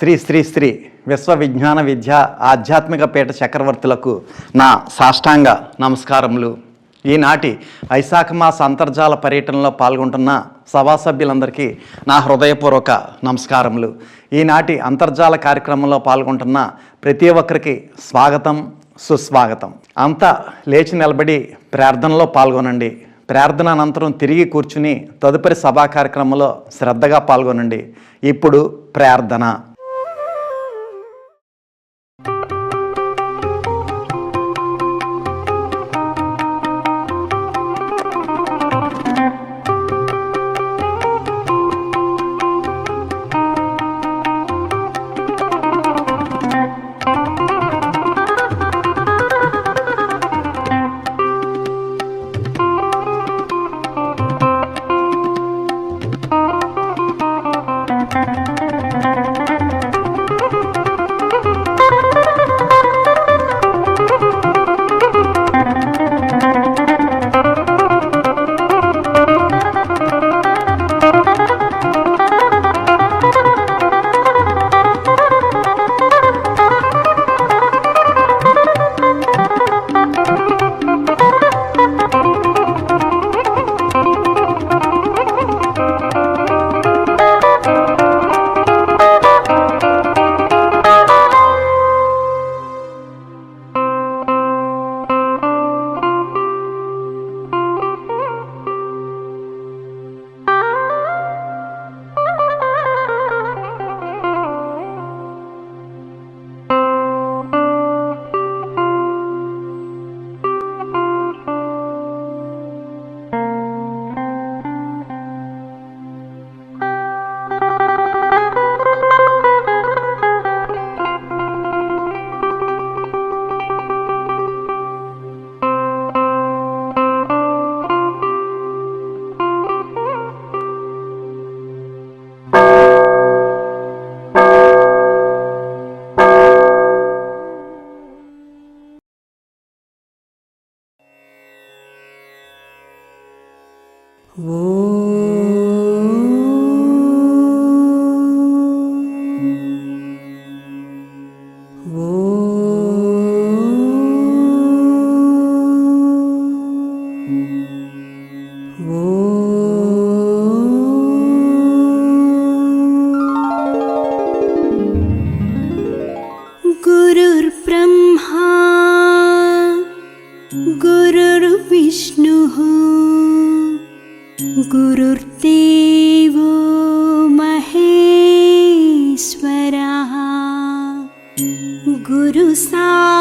శ్రీ శ్రీ శ్రీ విశ్వ విజ్ఞాన విద్య ఆధ్యాత్మిక పీఠ చక్రవర్తులకు నా సాష్టాంగ నమస్కారములు. ఈనాటి వైశాఖ మాస అంతర్జాల పర్యటనలో పాల్గొంటున్న సభా సభ్యులందరికీ నా హృదయపూర్వక నమస్కారములు. ఈనాటి అంతర్జాల కార్యక్రమంలో పాల్గొంటున్న ప్రతి ఒక్కరికి స్వాగతం, సుస్వాగతం. అంతా లేచి నిలబడి ప్రార్థనలో పాల్గొనండి. ప్రార్థన అనంతరం తిరిగి కూర్చుని తదుపరి సభా కార్యక్రమంలో శ్రద్ధగా పాల్గొనండి. ఇప్పుడు ప్రార్థన. गुरुर्ब्रह्मा गुरुर्विष्णुः गुरुर्देवो महेश्वरः गुरुसाक्षात्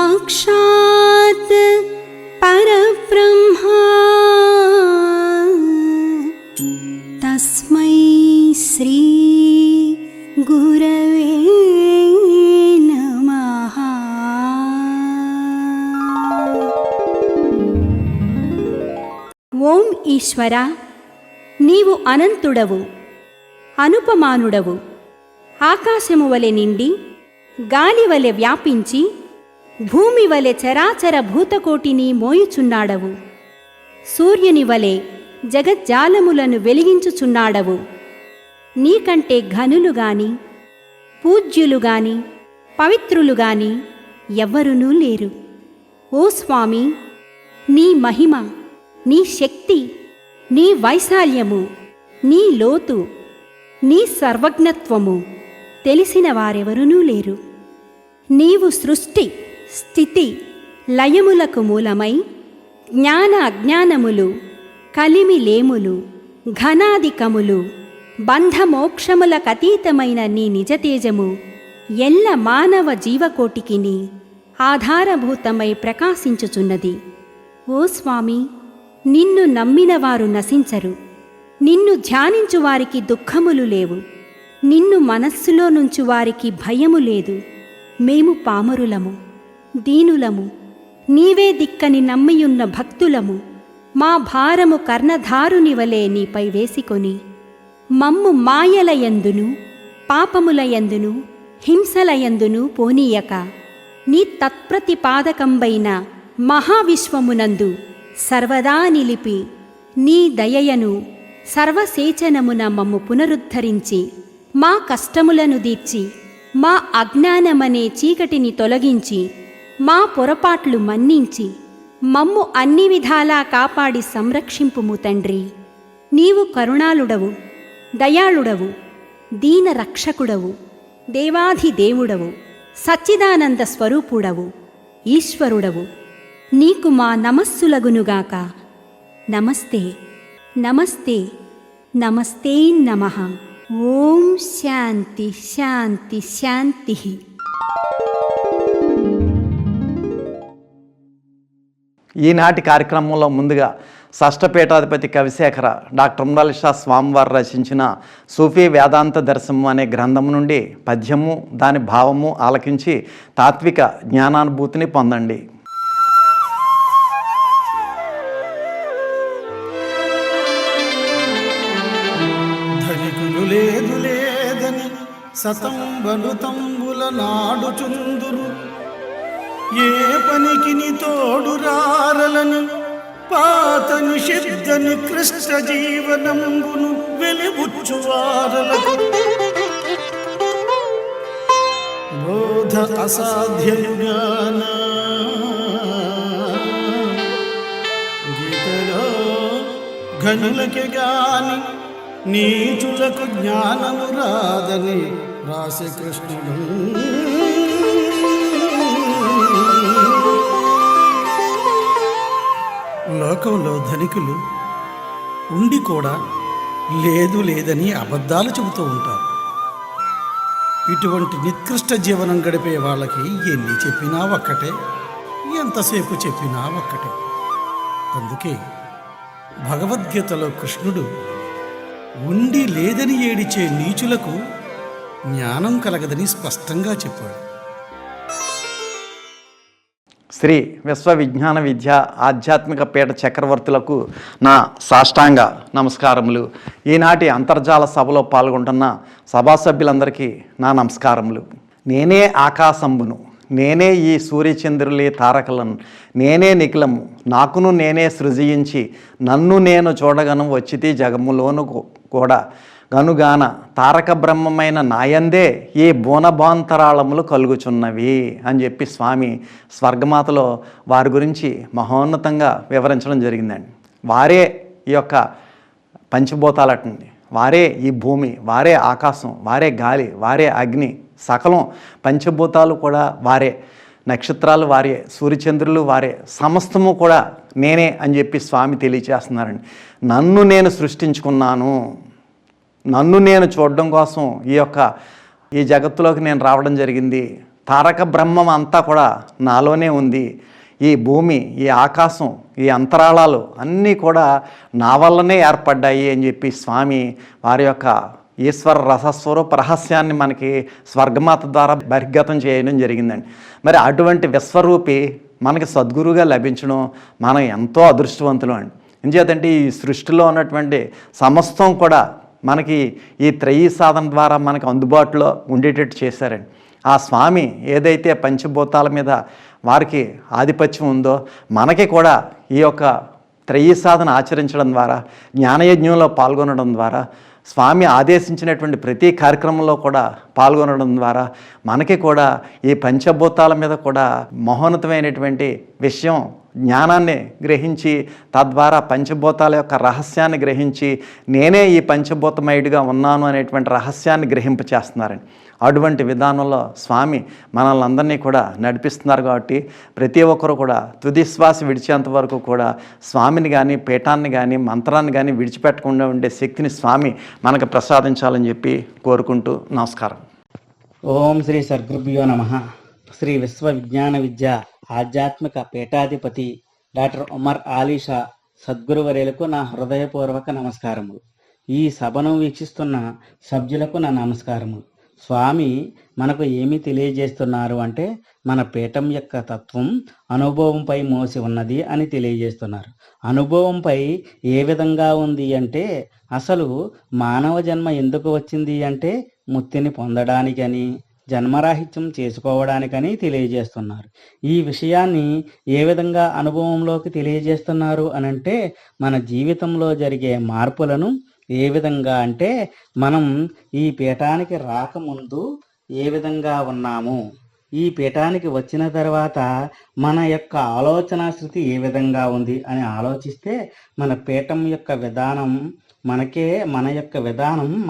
परब्रह्मा तस्मै श्री गुरवे ఓం ఈశ్వర, నీవు అనంతుడవు, అనుపమానుడవు. ఆకాశము వలె నిండి గాలి వలె వ్యాపించి భూమి వలె చరాచర భూతకోటిని మోయుచున్నాడవు. సూర్యుని వలె జగజ్జాలములను వెలిగించుచున్నాడవు. నీకంటే ఘనులు గాని పూజ్యులు గాని పవిత్రులు గాని ఎవ్వరునూ లేరు. ఓ స్వామి, నీ మహిమ, నీ శక్తి, నీ వైశాల్యము, నీ లోతు, నీ సర్వజ్ఞత్వము తెలిసిన వారెవరునూ లేరు. నీవు సృష్టి స్థితి లయములకు మూలమై జ్ఞాన అజ్ఞానములు, కలిమిలేములు, ఘనాధికములు, బంధమోక్షములకతీతమైన నీ నిజతేజము ఎల్ల మానవ జీవకోటికిని ఆధారభూతమై ప్రకాశించుచున్నది. ఓ స్వామి, నిన్ను నమ్మిన వారు నశించరు. నిన్ను ధ్యానించు వారికి దుఃఖములు లేవు. నిన్ను మనస్సులో నుంచి వారికి భయము లేదు. మేము పామరులము, దీనులము, నీవే దిక్కని నమ్మియున్న భక్తులము. మా భారము కర్ణధారుని వలె నీపై వేసికొని మమ్ము మాయలయందును పాపములయందును హింసలయందును పోనీయక నీ తత్ప్రతిపాదకంబైన మహావిశ్వమునందు సర్వదా నిలిపి నీ దయయను సర్వసేచనమున మమ్ము పునరుద్ధరించి మా కష్టములను దీర్చి మా అజ్ఞానమనే చీకటిని తొలగించి మా పొరపాట్లు మన్నించి మమ్ము అన్ని విధాలా కాపాడి సంరక్షింపుము తండ్రి. నీవు కరుణాళుడవు, దయాళుడవు, దీన రక్షకుడవు, దేవాధిదేవుడవు, సచ్చిదానంద స్వరూపుడవు, ఈశ్వరుడవు. నీకు మా నమస్సులగునుగాక. నమస్తే నమస్తే నమస్తే నమః. ఓం శాంతి శాంతి శాంతి. ఈనాటి కార్యక్రమంలో ముందుగా షష్ఠపీఠాధిపతి కవిశేఖర డాక్టర్ ఉమ్రాలి షా స్వామివారు రచించిన సూఫీ వేదాంత దర్శనం అనే గ్రంథం నుండి పద్యము దాని భావము ఆలకించి తాత్విక జ్ఞానానుభూతిని పొందండి. ధనికులు లేదు లేదని సతంబలు తంబుల నాడుచుందురు, ఏ పనికిని తోడు రారలని పాత నిషిద్ధ నికృష్ట జీవనంబును వెలిబుచ్చువారలకు బోధ అసాధ్యయుగాన గీతలో ఘనులకి గాని నీచులకు జ్ఞానము రాదని రాసే కృష్ణుడు. లోకంలో ధనికులు ఉండి కూడా లేదు లేదని అబద్ధాలు చెబుతూ ఉంటారు. ఇటువంటి నికృష్ట జీవనం గడిపే వాళ్ళకి ఎన్ని చెప్పినా ఒక్కటే, ఎంతసేపు చెప్పినా ఒక్కటే. అందుకే భగవద్గీతలో కృష్ణుడు ఉండి లేదని ఏడిచే నీచులకు జ్ఞానం కలగదని స్పష్టంగా చెప్పాడు. శ్రీ విశ్వవిజ్ఞాన విద్య ఆధ్యాత్మిక పీఠ చక్రవర్తులకు నా సాష్టాంగ నమస్కారములు. ఈనాటి అంతర్జాల సభలో పాల్గొంటున్న సభా సభ్యులందరికీ నా నమస్కారములు. నేనే ఆకాశంబును, నేనే ఈ సూర్యచంద్రులే తారకలను, నేనే నిఖిలము, నాకును నేనే సృజించి నన్ను నేను చూడగను వచ్చితి జగములోను కూడా గనుగాన తారక బ్రహ్మమైన నాయందే ఈ బోనబాంతరాళములు కలుగుచున్నవి అని చెప్పి స్వామి స్వర్గమాతలో వారి గురించి మహోన్నతంగా వివరించడం జరిగిందండి. వారే ఈ యొక్క పంచభూతాలటండి, వారే ఈ భూమి, వారే ఆకాశం, వారే గాలి, వారే అగ్ని, సకలం పంచభూతాలు కూడా వారే, నక్షత్రాలు వారే, సూర్యచంద్రులు వారే, సమస్తము కూడా నేనే అని చెప్పి స్వామి తెలియచేస్తున్నారండి. నన్ను నేను సృష్టించుకున్నాను, నన్ను నేను చూడడం కోసం ఈ జగత్తులోకి నేను రావడం జరిగింది. తారక బ్రహ్మం అంతా కూడా నాలోనే ఉంది. ఈ భూమి, ఈ ఆకాశం, ఈ అంతరాళాలు అన్నీ కూడా నా వల్లనే ఏర్పడ్డాయి అని చెప్పి స్వామి వారి యొక్క ఈశ్వర రసస్వరూప రహస్యాన్ని మనకి స్వర్గమాత ద్వారా బహిర్గతం చేయడం జరిగిందండి. మరి అటువంటి విశ్వరూపి మనకి సద్గురువుగా లభించడం మనం ఎంతో అదృష్టవంతులు అండి. ఎందుచేతంటే ఈ సృష్టిలో ఉన్నటువంటి సమస్తం కూడా మనకి ఈ త్రయీ సాధన ద్వారా మనకు అందుబాటులో ఉండేటట్టు చేశారండి. ఆ స్వామి ఏదైతే పంచభూతాల మీద వారికి ఆధిపత్యం ఉందో మనకి కూడా ఈ యొక్క త్రయీ సాధన ఆచరించడం ద్వారా, జ్ఞానయజ్ఞంలో పాల్గొనడం ద్వారా, స్వామి ఆదేశించినటువంటి ప్రతి కార్యక్రమంలో కూడా పాల్గొనడం ద్వారా మనకి కూడా ఈ పంచభూతాల మీద కూడా మహోన్నతమైనటువంటి విషయం జ్ఞానాన్ని గ్రహించి తద్వారా పంచభూతాల యొక్క రహస్యాన్ని గ్రహించి నేనే ఈ పంచభూతమయుడిగా ఉన్నాను అనేటువంటి రహస్యాన్ని గ్రహింపచేస్తున్నారండి. అటువంటి విధానంలో స్వామి మనల్ని అందరినీ కూడా నడిపిస్తున్నారు. కాబట్టి ప్రతి ఒక్కరు కూడా తుది శ్వాస విడిచేంత వరకు కూడా స్వామిని కానీ, పీఠాన్ని కానీ, మంత్రాన్ని కానీ విడిచిపెట్టకుండా ఉండే శక్తిని స్వామి మనకు ప్రసాదించాలని చెప్పి కోరుకుంటూ నమస్కారం. ఓం శ్రీ సద్గురుభ్యో నమః. శ్రీ విశ్వవిజ్ఞాన విద్య ఆధ్యాత్మిక పీఠాధిపతి డాక్టర్ ఉమర్ అలీ షా సద్గురువర్యులకు నా హృదయపూర్వక నమస్కారములు. ఈ సభను వీక్షిస్తున్న సభ్యులకు నా నమస్కారములు. స్వామి మనకు ఏమి తెలియజేస్తున్నారు అంటే మన పీఠం యొక్క తత్వం అనుభవంపై మోసి ఉన్నది అని తెలియజేస్తున్నారు. అనుభవంపై ఏ విధంగా ఉంది అంటే అసలు మానవ జన్మ ఎందుకు వచ్చింది అంటే ముక్తిని పొందడానికని, జన్మరాహిత్యం చేసుకోవడానికని తెలియజేస్తున్నారు. ఈ విషయాన్ని ఏ విధంగా అనుభవంలోకి తెలియజేస్తున్నారు అనంటే మన జీవితంలో జరిగే మార్పులను ఏ విధంగా అంటే మనం ఈ పీఠానికి రాకముందు ఏ విధంగా ఉన్నాము, ఈ పీఠానికి వచ్చిన తర్వాత మన యొక్క ఆలోచన స్థితి ఏ విధంగా ఉంది అని ఆలోచిస్తే మన పీఠం యొక్క విధానం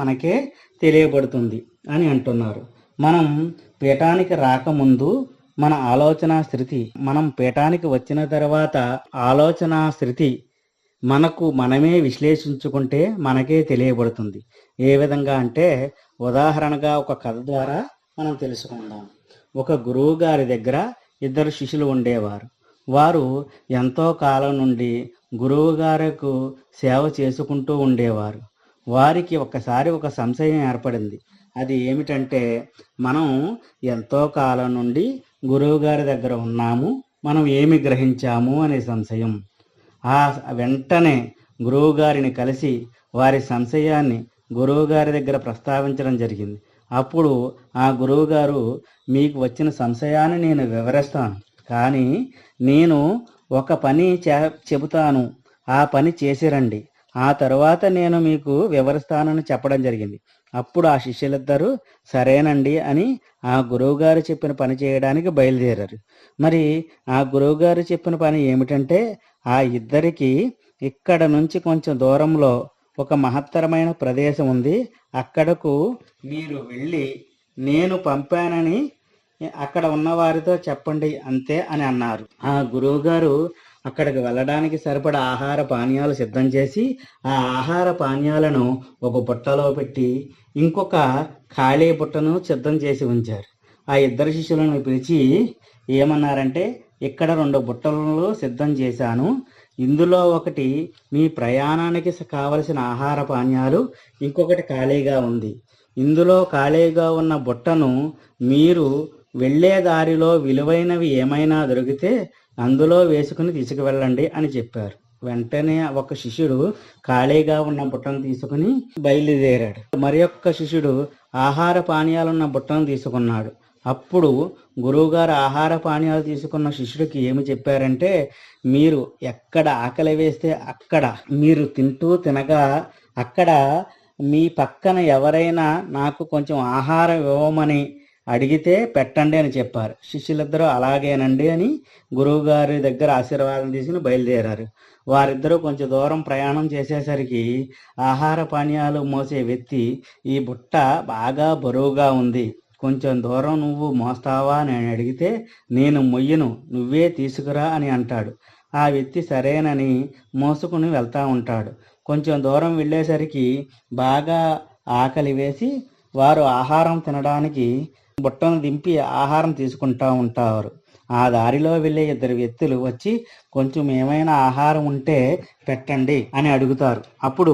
మనకే తెలియబడుతుంది అని అంటున్నారు. మనం పీఠానికి రాకముందు మన ఆలోచన స్థితి, మనం పీఠానికి వచ్చిన తర్వాత ఆలోచన స్థితి మనమే విశ్లేషించుకుంటే మనకే తెలియబడుతుంది. ఏ విధంగా అంటే ఉదాహరణగా ఒక కథ ద్వారా మనం తెలుసుకుందాం. ఒక గురువు గారి దగ్గర 2 శిష్యులు ఉండేవారు. వారు ఎంతో కాలం నుండి గురువు గారికి సేవ చేసుకుంటూ ఉండేవారు. వారికి ఒక్కసారి ఒక సంశయం ఏర్పడింది. అది ఏమిటంటే, మనం ఎంతో కాలం నుండి గురువు గారి దగ్గర ఉన్నాము, మనం ఏమి గ్రహించాము అనే సంశయం. వెంటనే గురువు గారిని కలిసి వారి సంశయాన్ని గురువు గారి దగ్గర ప్రస్తావించడం జరిగింది. అప్పుడు ఆ గురువు గారు, మీకు వచ్చిన సంశయాన్ని నేను వివరిస్తాను, కానీ నేను ఒక పని చెబుతాను, ఆ పని చేసిరండి, ఆ తరువాత నేను మీకు వివరిస్తానని చెప్పడం జరిగింది. అప్పుడు ఆ శిష్యులిద్దరూ సరేనండి అని ఆ గురువుగారు చెప్పిన పని చేయడానికి బయలుదేరారు. మరి ఆ గురువుగారు చెప్పిన పని ఏమిటంటే, ఆ ఇద్దరికి ఇక్కడ నుంచి కొంచెం దూరంలో ఒక మహత్తరమైన ప్రదేశం ఉంది, అక్కడకు మీరు వెళ్ళి నేను పంపానని అక్కడ ఉన్నవారితో చెప్పండి అంతే అని అన్నారు. ఆ గురువుగారు అక్కడికి వెళ్ళడానికి సరిపడా ఆహార పానీయాలు సిద్ధం చేసి ఆ ఆహార పానీయాలను ఒక బుట్టలో పెట్టి ఇంకొక ఖాళీ బుట్టను సిద్ధం చేసి ఉంచారు. ఆ 2 శిష్యులను పిలిచి ఏమన్నారంటే, ఇక్కడ 2 బుట్టలు సిద్ధం చేశాను, ఇందులో ఒకటి మీ ప్రయాణానికి కావలసిన ఆహార పానీయాలు, ఇంకొకటి ఖాళీగా ఉంది. ఇందులో ఖాళీగా ఉన్న బుట్టను మీరు వెళ్ళే దారిలో విలువైనవి ఏమైనా దొరికితే అందులో వేసుకుని తీసుకువెళ్ళండి అని చెప్పారు. వెంటనే ఒక శిష్యుడు ఖాళీగా ఉన్న బుట్టను తీసుకుని బయలుదేరాడు. మరి ఒక్క శిష్యుడు ఆహార పానీయాలున్న బుట్టను తీసుకున్నాడు. అప్పుడు గురువుగారు ఆహార పానీయాలు తీసుకున్న శిష్యుడికి ఏమి చెప్పారంటే, మీరు ఎక్కడ ఆకలి వేస్తే అక్కడ మీరు తింటూ తినగా అక్కడ మీ పక్కన ఎవరైనా నాకు కొంచెం ఆహారం ఇవ్వమని అడిగితే పెట్టండి అని చెప్పారు. శిష్యులిద్దరూ అలాగేనండి అని గురువుగారి దగ్గర ఆశీర్వాదం తీసుకుని బయలుదేరారు. వారిద్దరూ కొంచెం దూరం ప్రయాణం చేసేసరికి ఆహార పానీయాలు మోసే వ్యక్తి, ఈ బుట్ట బాగా బరువుగా ఉంది, కొంచెం దూరం నువ్వు మోస్తావా అని అడిగితే, నేను మొయ్యను, నువ్వే తీసుకురా అని అంటాడు. ఆ వ్యక్తి సరేనని మోసుకుని వెళ్తూ ఉంటాడు. కొంచెం దూరం వెళ్ళేసరికి బాగా ఆకలి వేసి వారు ఆహారం తినడానికి బుట్టను దింపి ఆహారం తీసుకుంటూ ఉంటారు. ఆ దారిలో వెళ్ళే 2 వ్యక్తులు వచ్చి కొంచెం ఏమైనా ఆహారం ఉంటే పెట్టండి అని అడుగుతారు. అప్పుడు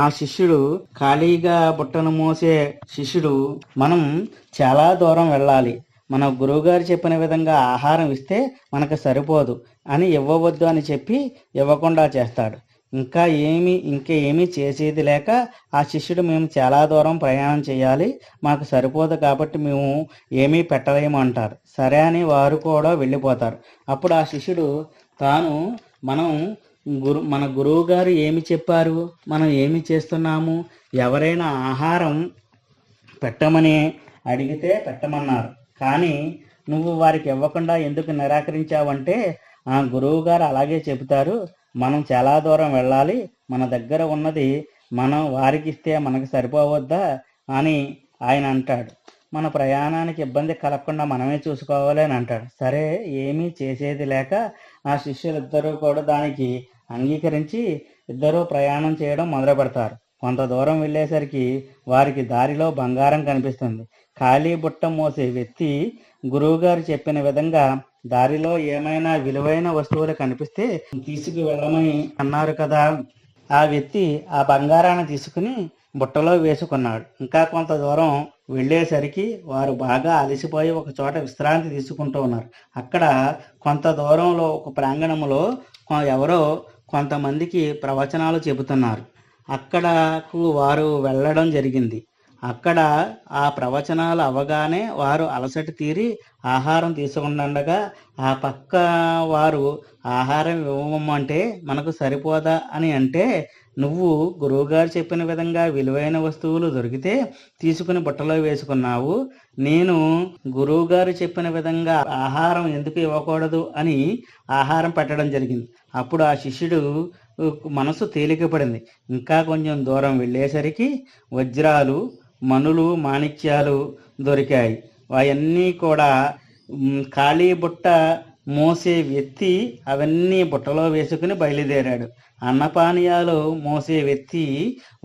ఆ శిష్యుడు, ఖాళీగా బుట్టను మోసే శిష్యుడు, మనం చాలా దూరం వెళ్ళాలి, మన గురువుగారు చెప్పిన విధంగా ఆహారం ఇస్తే మనకు సరిపోదు అని ఇవ్వవద్దు అని చెప్పి ఇవ్వకుండా చేస్తాడు. ఇంకా ఏమీ చేసేది లేక ఆ శిష్యుడు, మేము చాలా దూరం ప్రయాణం చేయాలి, మాకు సరిపోదు కాబట్టి మేము ఏమీ పెట్టలేము అంటారు. సరే అని వారు కూడా వెళ్ళిపోతారు. అప్పుడు ఆ శిష్యుడు మన గురువు గారు ఏమి చెప్పారు, మనం ఏమి చేస్తున్నాము, ఎవరైనా ఆహారం పెట్టమని అడిగితే పెట్టమన్నారు, కానీ నువ్వు వారికి ఇవ్వకుండా ఎందుకు నిరాకరించావంటే, ఆ గురువు గారు అలాగే చెబుతారు, మనం చాలా దూరం వెళ్ళాలి, మన దగ్గర ఉన్నది మనం వారికి ఇస్తే మనకు సరిపోవద్దా అని ఆయన అంటాడు. మన ప్రయాణానికి ఇబ్బంది కలగకుండా మనమే చూసుకోవాలి అని అంటాడు. సరే, ఏమీ చేసేది లేక ఆ శిష్యులిద్దరూ కూడా దానికి అంగీకరించి ఇద్దరూ ప్రయాణం చేయడం మొదలు పెడతారు. కొంత దూరం వెళ్ళేసరికి వారికి దారిలో బంగారం కనిపిస్తుంది. ఖాళీ బుట్ట మోసే వ్యక్తి గురువుగారు చెప్పిన విధంగా దారిలో ఏమైనా విలువైన వస్తువులు కనిపిస్తే తీసుకువెళ్ళమని అన్నారు కదా. ఆ వ్యక్తి ఆ బంగారాన్ని తీసుకుని బుట్టలో వేసుకున్నాడు. ఇంకా కొంత దూరం వెళ్ళేసరికి వారు బాగా అలసిపోయి ఒక చోట విశ్రాంతి తీసుకుంటూ ఉన్నారు. అక్కడ కొంత దూరంలో ఒక ప్రాంగణంలో ఎవరో కొంతమందికి ప్రవచనాలు చెబుతున్నారు. అక్కడకు వారు వెళ్ళడం జరిగింది. అక్కడ ఆ ప్రవచనాలు అవగానే వారు అలసట తీరి ఆహారం తీసుకుంటుండగా ఆ పక్క వారు ఆహారం ఇవ్వమంటే మనకు సరిపోదా అని అంటే, నువ్వు గురువుగారు చెప్పిన విధంగా విలువైన వస్తువులు దొరికితే తీసుకుని బుట్టలో వేసుకున్నావు, నేను గురువుగారు చెప్పిన విధంగా ఆహారం ఎందుకు ఇవ్వకూడదు అని ఆహారం పెట్టడం జరిగింది. అప్పుడు ఆ శిష్యుడు మనసు తేలికపడింది. ఇంకా కొంచెం దూరం వెళ్ళేసరికి వజ్రాలు, మణులు, మాణిక్యాలు దొరికాయి. అవన్నీ కూడా ఖాళీ బుట్ట మోసే వ్యక్తి అవన్నీ బుట్టలో వేసుకుని బయలుదేరాడు. అన్నపానీయాలు మోసే వ్యక్తి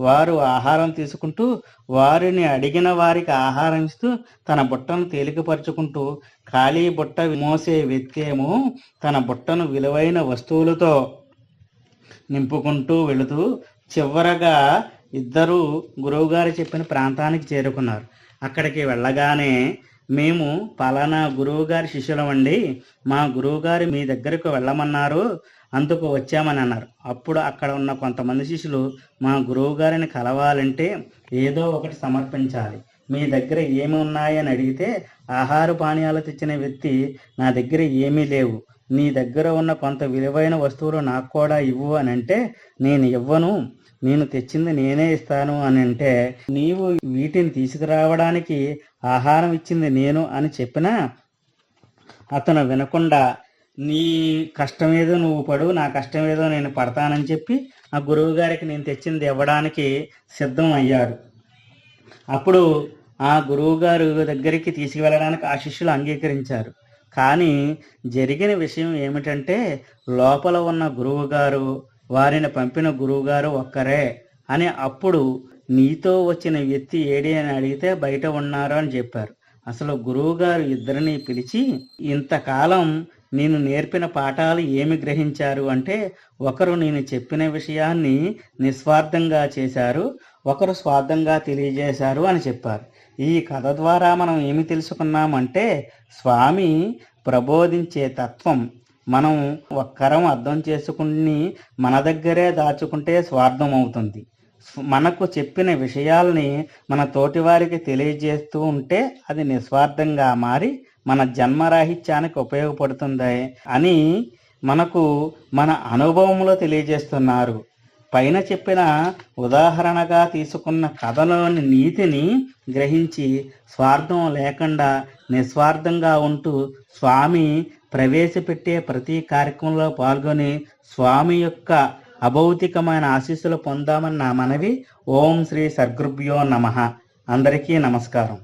వారు ఆహారం తీసుకుంటూ వారిని అడిగిన వారికి ఆహారం ఇస్తూ తన బుట్టను తేలికపరుచుకుంటూ, ఖాళీ బుట్ట మోసే వ్యక్తి ఏమో తన బుట్టను విలువైన వస్తువులతో నింపుకుంటూ వెళుతూ చివరగా ఇద్దరు గురువుగారు చెప్పిన ప్రాంతానికి చేరుకున్నారు. అక్కడికి వెళ్ళగానే, మేము పలానా గురువుగారి శిష్యులమండి, మా గురువుగారు మీ దగ్గరకు వెళ్ళమన్నారు, అందుకు వచ్చామని అన్నారు. అప్పుడు అక్కడ ఉన్న కొంతమంది శిష్యులు, మా గురువుగారిని కలవాలంటే ఏదో ఒకటి సమర్పించాలి, మీ దగ్గర ఏమి ఉన్నాయని అడిగితే, ఆహార పానీయాలు తెచ్చిన వ్యక్తి, నా దగ్గర ఏమీ లేవు, నీ దగ్గర ఉన్న కొంత విలువైన వస్తువులు నాకు కూడా ఇవ్వు అని అంటే, నేను ఇవ్వను, నేను తెచ్చింది నేనే ఇస్తాను అని అంటే, నీవు వీటిని తీసుకురావడానికి ఆహారం ఇచ్చింది నేను అని చెప్పినా అతను వినకుండా, నీ కష్టమేదో నువ్వు పడు, నా కష్టమేదో నేను పడతానని చెప్పి ఆ గురువు గారికి నేను తెచ్చింది ఇవ్వడానికి సిద్ధం అయ్యాడు. అప్పుడు ఆ గురువుగారు దగ్గరికి తీసుకువెళ్ళడానికి ఆ శిష్యులు అంగీకరించారు. కానీ జరిగిన విషయం ఏమిటంటే, లోపల ఉన్న గురువుగారు, వారిని పంపిన గురువుగారు ఒక్కరే అని. అప్పుడు నీతో వచ్చిన వ్యక్తి ఏడి అని అడిగితే బయట ఉన్నారు అని చెప్పారు. అసలు గురువుగారు ఇద్దరిని పిలిచి, ఇంతకాలం నేను నేర్పిన పాఠాలు ఏమి గ్రహించారు అంటే, ఒకరు నేను చెప్పిన విషయాన్ని నిస్వార్థంగా చేశారు, ఒకరు స్వార్థంగా తెలియజేశారు అని చెప్పారు. ఈ కథ ద్వారా మనం ఏమి తెలుసుకున్నామంటే, స్వామి ప్రబోధించే తత్వం మనం ఒక్కరం అర్థం చేసుకుని మన దగ్గరే దాచుకుంటే స్వార్థం అవుతుంది. మనకు చెప్పిన విషయాల్ని మన తోటివారికి తెలియజేస్తూ ఉంటే అది నిస్వార్థంగా మారి మన జన్మరాహిత్యానికి ఉపయోగపడుతుంది అని మనకు మన అనుభవంలో తెలియజేస్తున్నారు. పైన చెప్పిన ఉదాహరణగా తీసుకున్న కథలోని నీతిని గ్రహించి స్వార్థం లేకుండా నిస్వార్థంగా ఉంటూ స్వామి ప్రవేశపెట్టే ప్రతి కార్యక్రమంలో పాల్గొని స్వామి యొక్క అభౌతికమైన ఆశీస్సులు పొందామని నా మనవి. ఓం శ్రీ సద్గురుభ్యో నమః. అందరికీ నమస్కారం.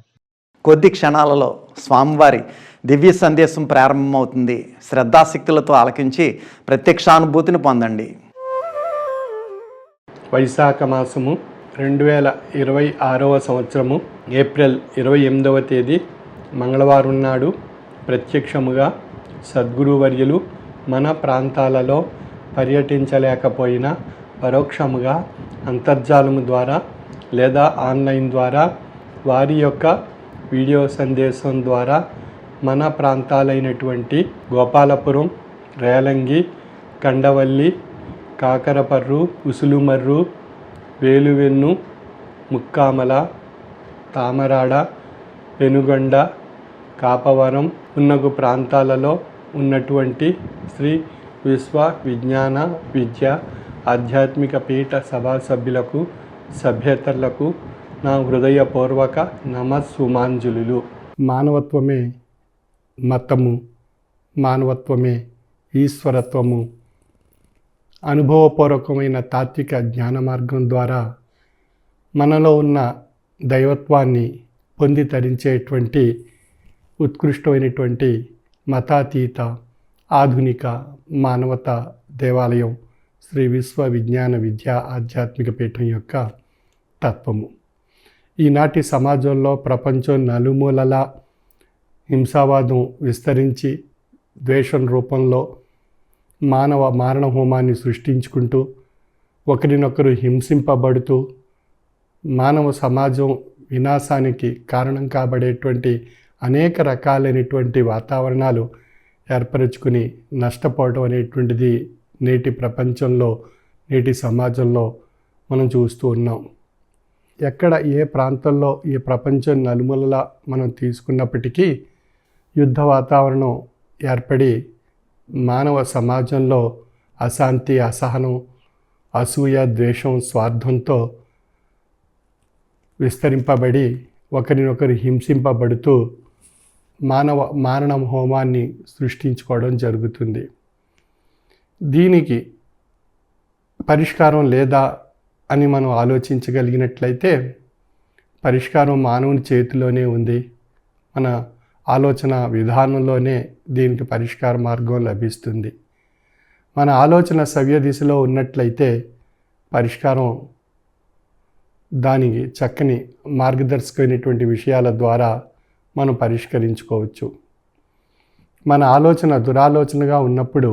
కొద్ది క్షణాలలో స్వామివారి దివ్య సందేశం ప్రారంభమవుతుంది. శ్రద్ధాశక్తులతో ఆలకించి ప్రత్యక్షానుభూతిని పొందండి. వైశాఖ మాసము 2026వ సంవత్సరము ఏప్రిల్ 28వ తేదీ మంగళవారం నాడు ప్రత్యక్షముగా సద్గురువర్యులు మన ప్రాంతాలలో పర్యటించలేకపోయినా పరోక్షముగా అంతర్జాలము ద్వారా లేదా ఆన్లైన్ ద్వారా వారి యొక్క వీడియో సందేశం ద్వారా మన ప్రాంతాలైనటువంటి గోపాలపురం, రేలంగి, కండవల్లి, కాకరపర్రు, ఉసులుమర్రు, వేలువెన్ను, ముక్కామల, తామరాడ, పెనుగొండ, కాపవరం ఉన్నగు ప్రాంతాలలో ఉన్నటువంటి శ్రీ విశ్వ విజ్ఞాన విద్య ఆధ్యాత్మిక పీఠ సభా సభ్యులకు, సభ్యేతరులకు నా హృదయపూర్వక నమస్సుమాంజలులు. మానవత్వమే మతము, మానవత్వమే ఈశ్వరత్వము. అనుభవపూర్వకమైన తాత్విక జ్ఞాన మార్గం ద్వారా మనలో ఉన్న దైవత్వాన్ని పొంది తరించేటువంటి ఉత్కృష్టమైనటువంటి మతాతీత ఆధునిక మానవత దేవాలయం శ్రీ విశ్వ విజ్ఞాన విద్యా ఆధ్యాత్మిక పీఠం యొక్క తత్వము. ఈనాటి సమాజంలో ప్రపంచం నలుమూలలా హింసావాదం విస్తరించి ద్వేషం రూపంలో మానవ మారణ హోమాన్ని సృష్టించుకుంటూ ఒకరినొకరు హింసింపబడుతూ మానవ సమాజం వినాశానికి కారణం కాబడేటువంటి అనేక రకాలైనటువంటి వాతావరణాలు ఏర్పరచుకుని నష్టపోవడం అనేటువంటిది నేటి ప్రపంచంలో, నేటి సమాజంలో మనం చూస్తూ ఉన్నాం. ఎక్కడ ఏ ప్రాంతంలో ఈ ప్రపంచం నలుమూలలా మనం తీసుకున్నప్పటికీ యుద్ధ వాతావరణం ఏర్పడి మానవ సమాజంలో అశాంతి, అసహనం, అసూయ, ద్వేషం, స్వార్థంతో విస్తరింపబడి ఒకరినొకరు హింసింపబడుతూ మారణ హోమాన్ని సృష్టించుకోవడం జరుగుతుంది. దీనికి పరిష్కారం లేదా అని మనం ఆలోచించగలిగినట్లయితే పరిష్కారం మానవుని చేతిలోనే ఉంది. మన ఆలోచన విధానంలోనే దీనికి పరిష్కార మార్గం లభిస్తుంది. మన ఆలోచన సవ్య దిశలో ఉన్నట్లయితే పరిష్కారం దానికి చక్కని మార్గదర్శకమైనటువంటి విషయాల ద్వారా మనం పరిష్కరించుకోవచ్చు. మన ఆలోచన దురాలోచనగా ఉన్నప్పుడు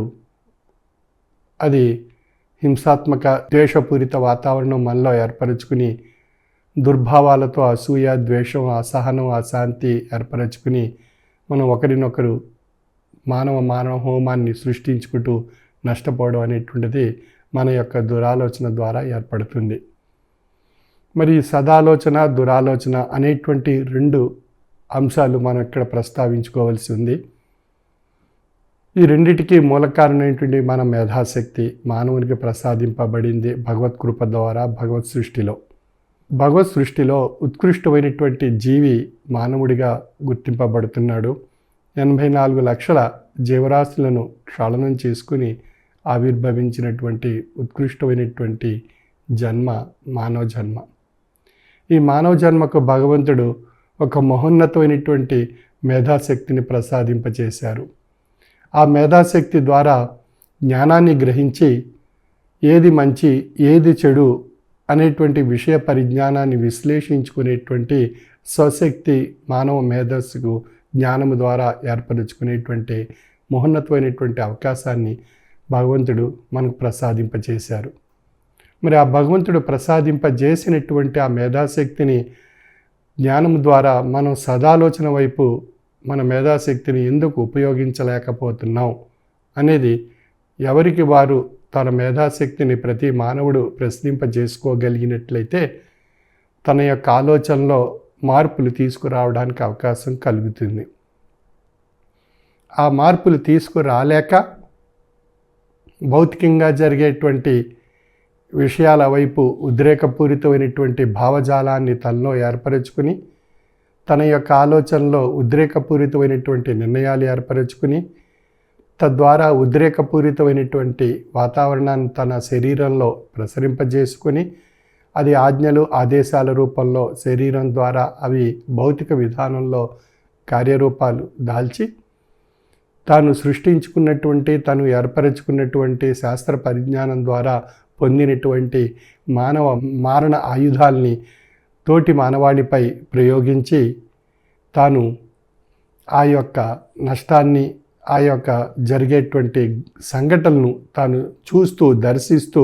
అది హింసాత్మక, ద్వేషపూరిత వాతావరణం మనలో ఏర్పరచుకుని దుర్భావాలతో అసూయ, ద్వేషం, అసహనం, అశాంతి ఏర్పరచుకుని మనం ఒకరినొకరు మానవ హోమాన్ని సృష్టించుకుంటూ నష్టపోవడం అనేటువంటిది మన యొక్క దురాలోచన ద్వారా ఏర్పడుతుంది. మరి సదాలోచన, దురాలోచన అనేటువంటి రెండు అంశాలు మనం ఇక్కడ ప్రస్తావించుకోవాల్సి ఉంది. ఈ రెండిటికి మూల కారణమైనటువంటి మన మేధాశక్తి మానవునికి ప్రసాదింపబడింది భగవత్ కృప ద్వారా. భగవత్ సృష్టిలో ఉత్కృష్టమైనటువంటి జీవి మానవుడిగా గుర్తింపబడుతున్నాడు. 84 లక్షల జీవరాశులను క్షాళనం చేసుకుని ఆవిర్భవించినటువంటి ఉత్కృష్టమైనటువంటి జన్మ మానవ జన్మ. ఈ మానవ జన్మకు భగవంతుడు ఒక మహోన్నతమైనటువంటి మేధాశక్తిని ప్రసాదింపచేశారు. ఆ మేధాశక్తి ద్వారా జ్ఞానాన్ని గ్రహించి ఏది మంచి, ఏది చెడు అనేటువంటి విషయ పరిజ్ఞానాన్ని విశ్లేషించుకునేటువంటి స్వశక్తి మానవ మేధస్సుకు జ్ఞానము ద్వారా ఏర్పరచుకునేటువంటి మహోన్నతమైనటువంటి అవకాశాన్ని భగవంతుడు మనకు ప్రసాదింపచేశారు. మరి ఆ భగవంతుడు ప్రసాదింపజేసినటువంటి ఆ మేధాశక్తిని జ్ఞానం ద్వారా మనం సదాలోచన వైపు మన మేధాశక్తిని ఎందుకు ఉపయోగించలేకపోతున్నాం అనేది ఎవరికి వారు తన మేధాశక్తిని ప్రతి మానవుడు ప్రశ్నింపజేసుకోగలిగినట్లయితే తన యొక్క ఆలోచనలో మార్పులు తీసుకురావడానికి అవకాశం కలుగుతుంది. ఆ మార్పులు తీసుకురాలేక భౌతికంగా జరిగేటువంటి విషయాల వైపు ఉద్రేకపూరితమైనటువంటి భావజాలాన్ని తనలో ఏర్పరచుకుని తన యొక్క ఆలోచనలో ఉద్రేకపూరితమైనటువంటి నిర్ణయాలు ఏర్పరచుకుని తద్వారా ఉద్రేకపూరితమైనటువంటి వాతావరణాన్ని తన శరీరంలో ప్రసరింపజేసుకొని అది ఆజ్ఞలు, ఆదేశాల రూపంలో శరీరం ద్వారా అవి భౌతిక విధానంలో కార్యరూపాలు దాల్చి తాను సృష్టించుకున్నటువంటి, తను ఏర్పరచుకున్నటువంటి శాస్త్ర పరిజ్ఞానం ద్వారా పొందినటువంటి మానవ మారణ ఆయుధాల్ని తోటి మానవాళిపై ప్రయోగించి తాను ఆ యొక్క నష్టాన్ని, ఆ యొక్క జరిగేటువంటి సంఘటనలను తాను చూస్తూ, దర్శిస్తూ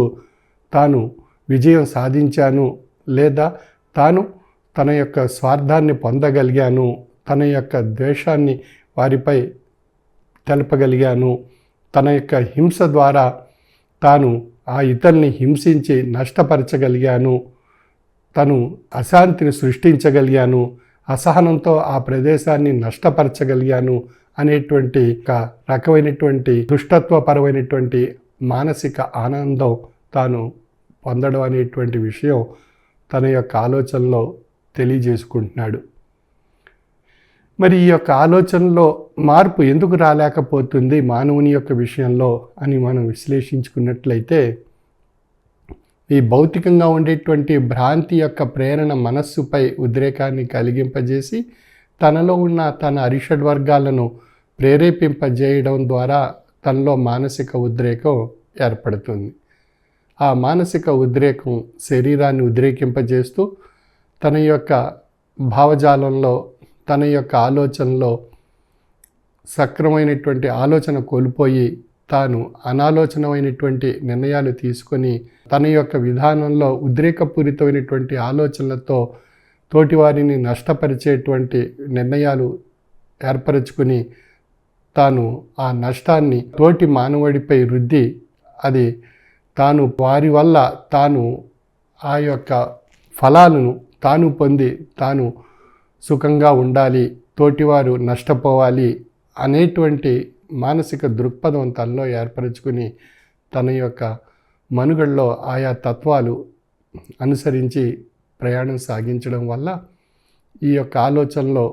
తాను విజయం సాధించాను, లేదా తాను తన యొక్క స్వార్థాన్ని పొందగలిగాను, తన యొక్క ద్వేషాన్ని వారిపై తెలపగలిగాను, తన యొక్క హింస ద్వారా తాను ఆ ఇతరుల్ని హింసించి నష్టపరచగలిగాను, తను అశాంతిని సృష్టించగలిగాను, అసహనంతో ఆ ప్రదేశాన్ని నష్టపరచగలిగాను అనేటువంటి ఒక రకమైనటువంటి దుష్టత్వపరమైనటువంటి మానసిక ఆనందం తాను పొందడం అనేటువంటి విషయం తన యొక్క ఆలోచనలో తెలియజేసుకుంటున్నాడు. మరి ఈ యొక్క ఆలోచనలో మార్పు ఎందుకు రాలేకపోతుంది మానవుని యొక్క విషయంలో అని మనం విశ్లేషించుకున్నట్లయితే ఈ భౌతికంగా ఉండేటువంటి భ్రాంతి యొక్క ప్రేరణ మనస్సుపై ఉద్రేకాన్ని కలిగింపజేసి తనలో ఉన్న తన అరిషడ్ వర్గాలను ప్రేరేపింపజేయడం ద్వారా తనలో మానసిక ఉద్రేకం ఏర్పడుతుంది. ఆ మానసిక ఉద్రేకం శరీరాన్ని ఉద్రేకింపజేస్తూ తన యొక్క భావజాలంలో, తన యొక్క ఆలోచనలో సక్రమైనటువంటి ఆలోచన కోల్పోయి తాను అనాలోచనమైనటువంటి నిర్ణయాలు తీసుకొని తన యొక్క విధానంలో ఉద్రేకపూరితమైనటువంటి ఆలోచనలతో తోటివారిని నష్టపరిచేటువంటి నిర్ణయాలు ఏర్పరచుకుని తాను ఆ నష్టాన్ని తోటి మానవుడిపై రుద్ది అది తాను వారి వల్ల తాను ఆ యొక్క ఫలాలను తాను పొంది తాను సుఖంగా ఉండాలి, తోటివారు నష్టపోవాలి అనేటువంటి మానసిక దృక్పథం తనలో ఏర్పరచుకుని తన యొక్క మనుగడలో ఆయా తత్వాలు అనుసరించి ప్రయాణం సాగించడం వల్ల ఈ యొక్క ఆలోచనలో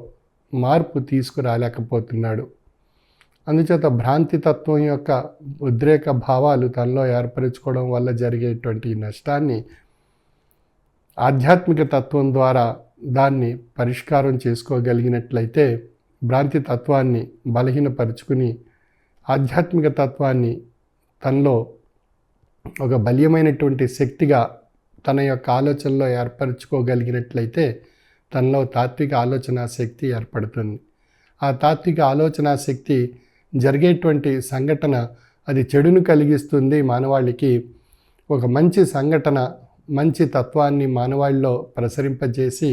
మార్పు తీసుకురాలేకపోతున్నాడు. అందుచేత భ్రాంతి తత్వం యొక్క ఉద్రేక భావాలు తనలో ఏర్పరచుకోవడం వల్ల జరిగేటువంటి నష్టాన్ని ఆధ్యాత్మిక తత్వం ద్వారా దాన్ని పరిష్కారం చేసుకోగలిగినట్లయితే భ్రాంతి తత్వాన్ని బలహీనపరుచుకుని ఆధ్యాత్మిక తత్వాన్ని తనలో ఒక బలీయమైనటువంటి శక్తిగా తన యొక్క ఆలోచనలో ఏర్పరచుకోగలిగినట్లయితే తనలో తాత్విక ఆలోచన శక్తి ఏర్పడుతుంది. ఆ తాత్విక ఆలోచన శక్తి జరిగేటువంటి సంఘటన అది చెడును కలిగిస్తుంది. మానవాళికి ఒక మంచి సంఘటన మంచి తత్వాన్ని మానవాళిలో ప్రసరింపజేసి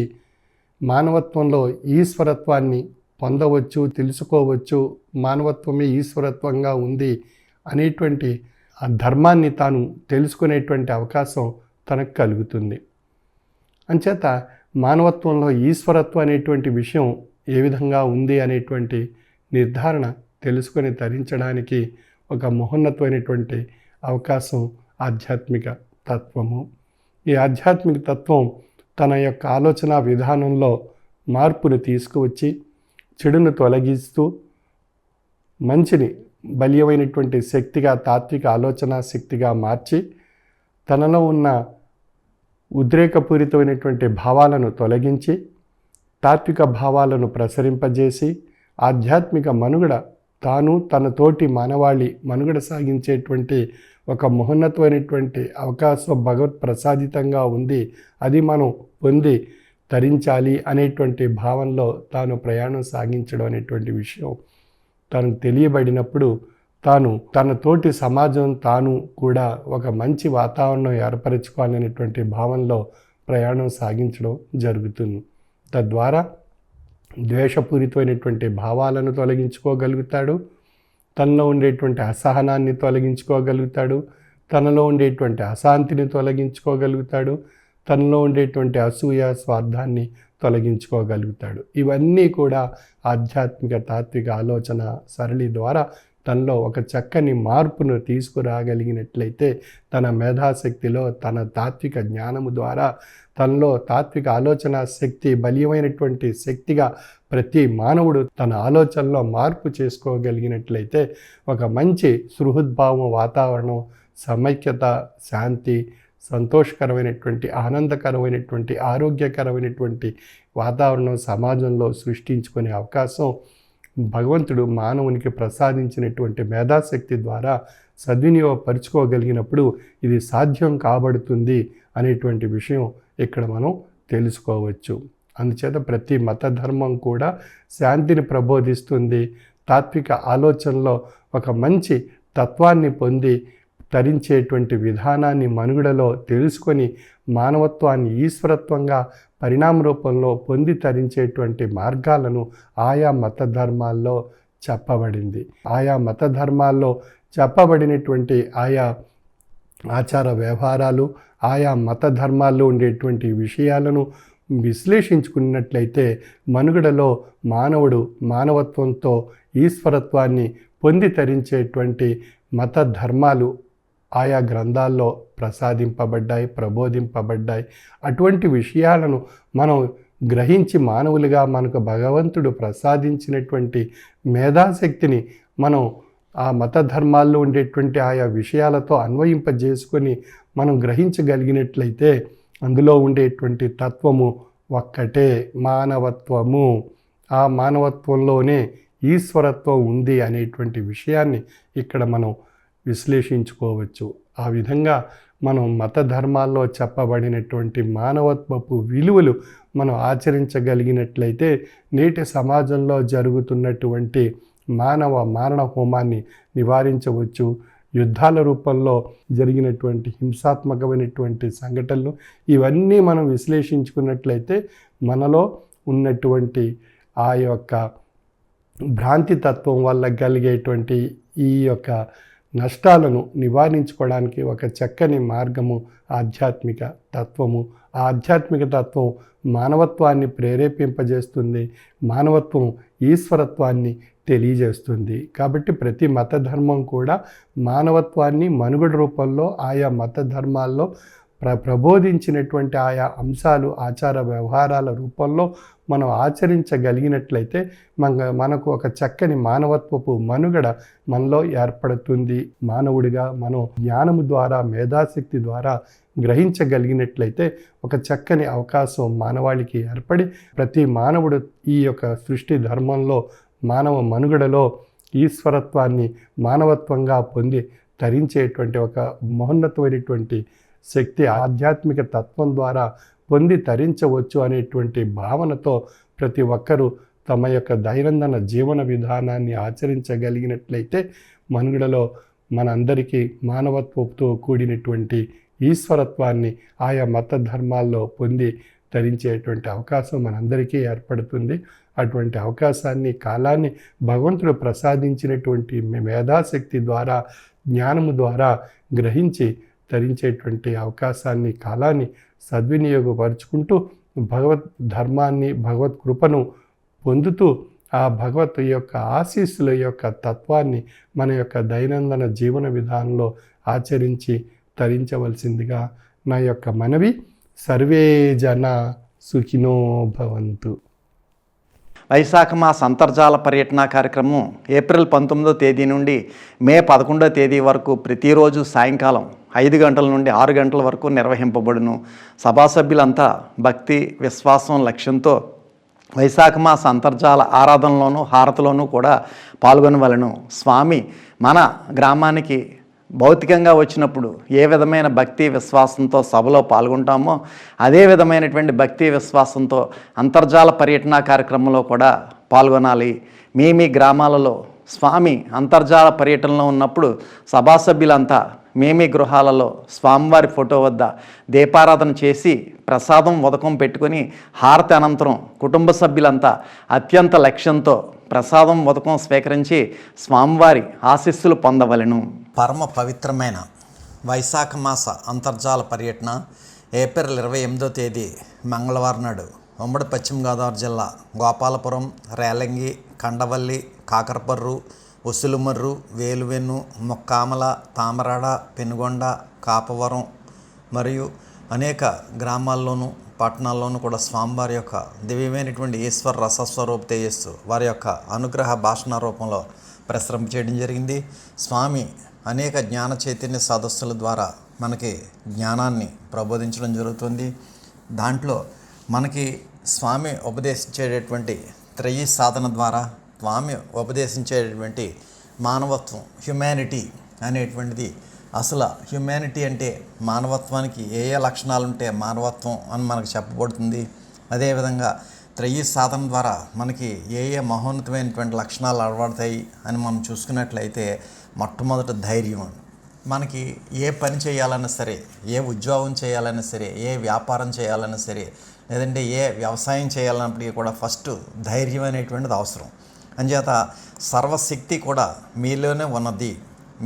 మానవత్వంలో ఈశ్వరత్వాన్ని పొందవచ్చు, తెలుసుకోవచ్చు, మానవత్వమే ఈశ్వరత్వంగా ఉంది అనేటువంటి ఆ ధర్మాన్ని తాను తెలుసుకునేటువంటి అవకాశం తనకు కలుగుతుంది. అంచేత మానవత్వంలో ఈశ్వరత్వం అనేటువంటి విషయం ఏ విధంగా ఉంది అనేటువంటి నిర్ధారణ తెలుసుకొని తరించడానికి ఒక మహోన్నతమైనటువంటి అవకాశం ఆధ్యాత్మిక తత్వము. ఈ ఆధ్యాత్మిక తత్వం తన యొక్క ఆలోచన విధానంలో మార్పును తీసుకువచ్చి చెడును తొలగిస్తూ మంచిని బలీయమైనటువంటి శక్తిగా తాత్విక ఆలోచన శక్తిగా మార్చి తనలో ఉన్న ఉద్రేకపూరితమైనటువంటి భావాలను తొలగించి తాత్విక భావాలను ప్రసరింపజేసి ఆధ్యాత్మిక మనుగడ తాను తన తోటి మానవాళి మనుగడ సాగించేటువంటి ఒక మహోన్నతమైనటువంటి అవకాశం భగవత్ ప్రసాదితంగా ఉంది, అది మనం పొంది తరించాలి అనేటువంటి భావంలో తాను ప్రయాణం సాగించడం అనేటువంటి విషయం తనకు తెలియబడినప్పుడు తాను తన తోటి సమాజం తాను కూడా ఒక మంచి వాతావరణం ఏర్పరచుకోవాలనేటువంటి భావంలో ప్రయాణం సాగించడం జరుగుతుంది. తద్వారా ద్వేషపూరితమైనటువంటి భావాలను తొలగించుకోగలుగుతాడు, తనలో ఉండేటువంటి అసహనాన్ని తొలగించుకోగలుగుతాడు, తనలో ఉండేటువంటి అశాంతిని తొలగించుకోగలుగుతాడు, తనలో ఉండేటువంటి అసూయ స్వార్థాన్ని తొలగించుకోగలుగుతాడు. ఇవన్నీ కూడా ఆధ్యాత్మిక తాత్విక ఆలోచన సరళి ద్వారా తనలో ఒక చక్కని మార్పును తీసుకురాగలిగినట్లయితే తన మేధాశక్తిలో తన తాత్విక జ్ఞానము ద్వారా తనలో తాత్విక ఆలోచన శక్తి బలీయమైనటువంటి శక్తిగా ప్రతి మానవుడు తన ఆలోచనలో మార్పు చేసుకోగలిగినట్లయితే ఒక మంచి సుహృద్భావం వాతావరణం, సమైక్యత, శాంతి, సంతోషకరమైనటువంటి ఆనందకరమైనటువంటి ఆరోగ్యకరమైనటువంటి వాతావరణం సమాజంలో సృష్టించుకునే అవకాశం భగవంతుడు మానవునికి ప్రసాదించినటువంటి మేధాశక్తి ద్వారా సద్వినియోగపరుచుకోగలిగినప్పుడు ఇది సాధ్యం కాబడుతుంది అనేటువంటి విషయం ఇక్కడ మనం తెలుసుకోవచ్చు. అందుచేత ప్రతి మత ధర్మం కూడా శాంతిని ప్రబోధిస్తుంది. తాత్విక ఆలోచనలో ఒక మంచి తత్వాన్ని పొంది తరించేటువంటి విధానాన్ని మనుగడలో తెలుసుకొని మానవత్వాన్ని ఈశ్వరత్వంగా పరిణామ రూపంలో పొంది తరించేటువంటి మార్గాలను ఆయా మత ధర్మాల్లో చెప్పబడింది. ఆయా మత ధర్మాల్లో చెప్పబడినటువంటి ఆయా ఆచార వ్యవహారాలు, ఆయా మత ధర్మాల్లో ఉండేటువంటి విషయాలను విశ్లేషించుకున్నట్లయితే మనుగడలో మానవుడు మానవత్వంతో ఈశ్వరత్వాన్ని పొంది తరించేటువంటి మత ధర్మాలు ఆయా గ్రంథాల్లో ప్రసాదింపబడ్డాయి, ప్రబోధింపబడ్డాయి. అటువంటి విషయాలను మనం గ్రహించి మానవులుగా మనకు భగవంతుడు ప్రసాదించినటువంటి మేధాశక్తిని మనం ఆ మత ధర్మాల్లో ఉండేటువంటి ఆయా విషయాలతో అన్వయింపజేసుకొని మనం గ్రహించగలిగినట్లయితే అందులో ఉండేటువంటి తత్వము ఒక్కటే, మానవత్వము. ఆ మానవత్వంలోనే ఈశ్వరత్వం ఉంది అనేటువంటి విషయాన్ని ఇక్కడ మనం విశ్లేషించుకోవచ్చు. ఆ విధంగా మనం మత ధర్మాల్లో చెప్పబడినటువంటి మానవత్వపు విలువలు మనం ఆచరించగలిగినట్లయితే నేటి సమాజంలో జరుగుతున్నటువంటి మానవ మారణ హోమాన్ని నివారించవచ్చు. యుద్ధాల రూపంలో జరిగినటువంటి హింసాత్మకమైనటువంటి సంఘటనలు ఇవన్నీ మనం విశ్లేషించుకున్నట్లయితే మనలో ఉన్నటువంటి ఆ యొక్క భ్రాంతి తత్వం వల్ల కలిగేటువంటి ఈ యొక్క నష్టాలను నివారించుకోవడానికి ఒక చక్కని మార్గము ఆధ్యాత్మిక తత్వము. ఆ ఆధ్యాత్మిక తత్వం మానవత్వాన్ని ప్రేరేపింపజేస్తుంది, మానవత్వం ఈశ్వరత్వాన్ని తెలియజేస్తుంది. కాబట్టి ప్రతి మత ధర్మం కూడా మానవత్వాన్ని మనుగడ రూపంలో ఆయా మత ధర్మాల్లో ప్రబోధించినటువంటి ఆయా అంశాలు ఆచార వ్యవహారాల రూపంలో మనం ఆచరించగలిగినట్లయితే మనకు ఒక చక్కని మానవత్వపు మనుగడ మనలో ఏర్పడుతుంది. మానవుడిగా మనం జ్ఞానము ద్వారా మేధాశక్తి ద్వారా గ్రహించగలిగినట్లయితే ఒక చక్కని అవకాశం మానవాళికి ఏర్పడి ప్రతి మానవుడు ఈ యొక్క సృష్టి ధర్మంలో మానవ మనుగడలో ఈశ్వరత్వాన్ని మానవత్వంగా పొంది తరించేటువంటి ఒక మహోన్నతమైనటువంటి శక్తి ఆధ్యాత్మిక తత్వం ద్వారా పొంది తరించవచ్చు అనేటువంటి భావనతో ప్రతి ఒక్కరూ తమ యొక్క దైనందిన జీవన విధానాన్ని ఆచరించగలిగినట్లయితే మనుగడలో మనందరికీ మానవత్వంతో కూడినటువంటి ఈశ్వరత్వాన్ని ఆయా మత ధర్మాల్లో పొంది తరించేటువంటి అవకాశం మనందరికీ ఏర్పడుతుంది. అటువంటి అవకాశాన్ని కాలాన్ని భగవంతుడు ప్రసాదించినటువంటి మేధాశక్తి ద్వారా జ్ఞానము ద్వారా గ్రహించి తరించేటువంటి అవకాశాన్ని కాలాన్ని సద్వినియోగపరుచుకుంటూ భగవద్ ధర్మాన్ని భగవత్ కృపను పొందుతూ ఆ భగవత్ యొక్క ఆశీస్సుల యొక్క తత్వాన్ని మన యొక్క దైనందిన జీవన విధానంలో ఆచరించి తరించవలసిందిగా నా యొక్క మనవి. సర్వే జన సుఖినో భవంతు. వైశాఖ మాస అంతర్జాల పర్యటన కార్యక్రమం ఏప్రిల్ 19వ తేదీ నుండి మే 11వ తేదీ వరకు ప్రతిరోజు సాయంకాలం 5 గంటల నుండి 6 గంటల వరకు నిర్వహింపబడును. సభ్యులంతా భక్తి విశ్వాసం లక్ష్యంతో వైశాఖ మాస అంతర్జాల ఆరాధనలోనూ హారతిలోనూ కూడా పాల్గొనవలను. స్వామి మన గ్రామానికి భౌతికంగా వచ్చినప్పుడు ఏ విధమైన భక్తి విశ్వాసంతో సభలో పాల్గొంటామో అదే విధమైనటువంటి భక్తి విశ్వాసంతో అంతర్జాల పర్యటన కార్యక్రమంలో కూడా పాల్గొనాలి. మీ గ్రామాలలో స్వామి అంతర్జాల పర్యటనలో ఉన్నప్పుడు సభ్యులంతా మీ గృహాలలో స్వామివారి ఫోటో వద్ద దీపారాధన చేసి ప్రసాదం ఉదకం పెట్టుకొని హారతి అనంతరం కుటుంబ సభ్యులంతా అత్యంత లక్ష్యంతో ప్రసాదం ఉదకం స్వీకరించి స్వామివారి ఆశీస్సులు పొందవలెను. పరమ పవిత్రమైన వైశాఖ మాస అంతర్జాల పర్యటన ఏప్రిల్ 28వ తేదీ మంగళవారం నాడు ఉమ్మడి పశ్చిమ గోదావరి జిల్లా గోపాలపురం, రేలంగి, కండవల్లి, కాకరపర్రు, ఉసులుమర్రు, వేలువెన్ను, మొక్కామల, తామరాడ, పెనుగొండ, కాపవరం మరియు అనేక గ్రామాల్లోనూ పట్టణాల్లోనూ కూడా స్వామివారి యొక్క దివ్యమైనటువంటి ఈశ్వర రసస్వరూప తేజస్సు వారి యొక్క అనుగ్రహ భాషణ రూపంలో ప్రసరం చేయడం జరిగింది. స్వామి అనేక జ్ఞాన చైతన్య సదస్సుల ద్వారా మనకి జ్ఞానాన్ని ప్రబోధించడం జరుగుతుంది. దాంట్లో మనకి స్వామి ఉపదేశించేటటువంటి త్రయీ సాధన ద్వారా స్వామి ఉపదేశించేటటువంటి మానవత్వం, హ్యుమానిటీ అనేటువంటిది అసలు హ్యుమానిటీ అంటే మానవత్వానికి ఏ లక్షణాలు ఉంటే మానవత్వం అని మనకు చెప్పబడుతుంది. అదేవిధంగా త్రయీ సాధన ద్వారా మనకి ఏ మహోన్నతమైనటువంటి లక్షణాలు అలవడతాయి అని మనం చూసుకున్నట్లయితే మొట్టమొదట ధైర్యం. మనకి ఏ పని చేయాలన్నా సరే, ఏ ఉద్యోగం చేయాలన్నా సరే, ఏ వ్యాపారం చేయాలన్నా సరే, లేదంటే ఏ వ్యవసాయం చేయాలన్నప్పటికీ కూడా ఫస్ట్ ధైర్యం అనేటువంటిది అవసరం. అంచేత సర్వశక్తి కూడా మీలోనే ఉన్నది,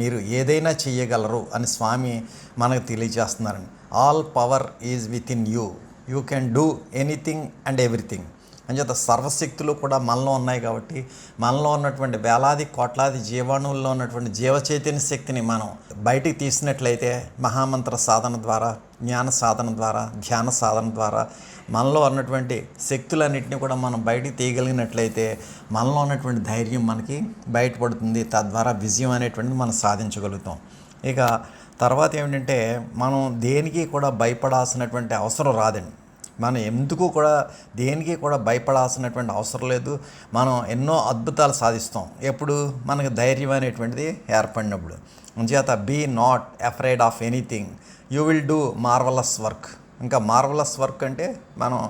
మీరు ఏదైనా చేయగలరు అని స్వామి మనకు తెలియజేస్తున్నారండి. All power is within you, you can do anything and everything. అంచేత సర్వశక్తులు కూడా మనలో ఉన్నాయి కాబట్టి మనలో ఉన్నటువంటి వేలాది కోట్లాది జీవాణువుల్లో ఉన్నటువంటి జీవచైతన్య శక్తిని మనం బయటికి తీసినట్లయితే మహామంత్ర సాధన ద్వారా, జ్ఞాన సాధన ద్వారా, ధ్యాన సాధన ద్వారా మనలో ఉన్నటువంటి శక్తులన్నింటినీ కూడా మనం బయటికి తీయగలిగినట్లయితే మనలో ఉన్నటువంటి ధైర్యం మనకి బయటపడుతుంది. తద్వారా విజయం అనేటువంటిది మనం సాధించగలుగుతాం. ఇక తర్వాత ఏమిటంటే మనం దేనికి కూడా భయపడాల్సినటువంటి అవసరం రాదండి. మనం ఎందుకు కూడా దేనికి కూడా భయపడాల్సినటువంటి అవసరం లేదు. మనం ఎన్నో అద్భుతాలు సాధిస్తాం ఎప్పుడు మనకు ధైర్యం అనేటువంటిది ఏర్పడినప్పుడు. అంచేత be not afraid of anything, you will do marvellous work. ఇంకా మార్వలస్ వర్క్ అంటే మనం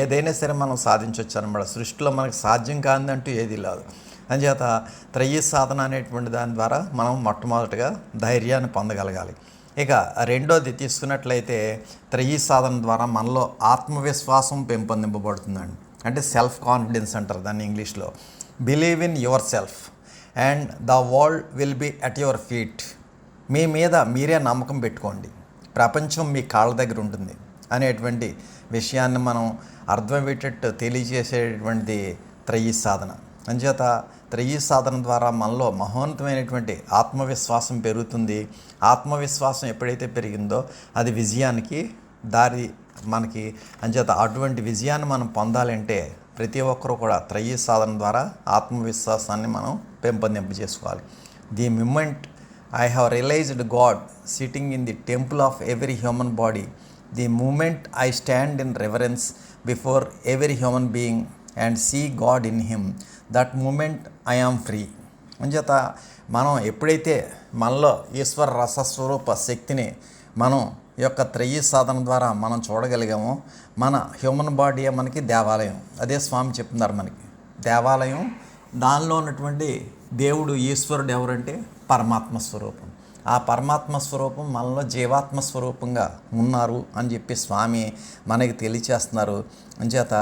ఏదైనా సరే మనం సాధించవచ్చు అనమాట. సృష్టిలో మనకు సాధ్యం కాదంటూ ఏది లేదు. అంచేత త్రయీ సాధన అనేటువంటి దాని ద్వారా మనం మొట్టమొదటిగా ధైర్యాన్ని పొందగలగాలి. ఇక రెండోది తీసుకున్నట్లయితే త్రయీ సాధన ద్వారా మనలో ఆత్మవిశ్వాసం పెంపొందింపబడుతుందండి. అంటే సెల్ఫ్ కాన్ఫిడెన్స్ అంటారు దాన్ని ఇంగ్లీష్లో. Believe in yourself and the world will be at your feet. మీ మీద మీరే నమ్మకం పెట్టుకోండి, ప్రపంచం మీ కాళ్ళ దగ్గర ఉంటుంది అనేటువంటి విషయాన్ని మనం అర్థమయ్యేటట్టు తెలియజేసేటువంటిది త్రయీ సాధన. అంచేత త్రయీ సాధన ద్వారా మనలో మహోన్నతమైనటువంటి ఆత్మవిశ్వాసం పెరుగుతుంది. ఆత్మవిశ్వాసం ఎప్పుడైతే పెరిగిందో అది విజయానికి దారి మనకి. అంచేత అటువంటి విజయాన్ని మనం పొందాలంటే ప్రతి ఒక్కరూ కూడా త్రయీ సాధన ద్వారా ఆత్మవిశ్వాసాన్ని మనం పెంపొందింప చేసుకోవాలి. The moment I have realized God sitting in the temple of every human body, the moment I stand in reverence before every human being and see God in him, that moment I am free. అంచేత మనం ఎప్పుడైతే మనలో ఈశ్వర రసస్వరూప శక్తిని మనం ఈ యొక్క త్రయీ సాధన ద్వారా మనం చూడగలిగామో, మన హ్యూమన్ బాడీ మనకి దేవాలయం. అదే స్వామి చెప్తున్నారు మనకి దేవాలయం. దానిలో ఉన్నటువంటి దేవుడు ఈశ్వరుడు ఎవరంటే పరమాత్మ స్వరూపం. ఆ పరమాత్మ స్వరూపం మనలో జీవాత్మ స్వరూపంగా ఉన్నారు అని చెప్పి స్వామి మనకి తెలియచేస్తున్నారు. అంచేత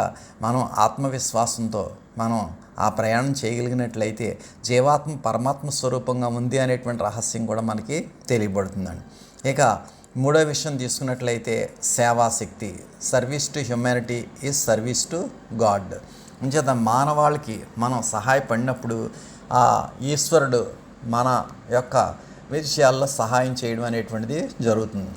మనం ఆత్మవిశ్వాసంతో మనం ఆ ప్రయాణం చేయగలిగినట్లయితే జీవాత్మ పరమాత్మ స్వరూపంగా ఉంది అనేటువంటి రహస్యం కూడా మనకి తెలియబడుతుందండి. ఇక మూడో విషయం తీసుకున్నట్లయితే Sevashakti. Service to humanity is service to God. అంచేత మానవాళికి మనం సహాయపడినప్పుడు ఆ ఈశ్వరుడు మన యొక్క విషయాల్లో సహాయం చేయడం అనేటువంటిది జరుగుతుంది.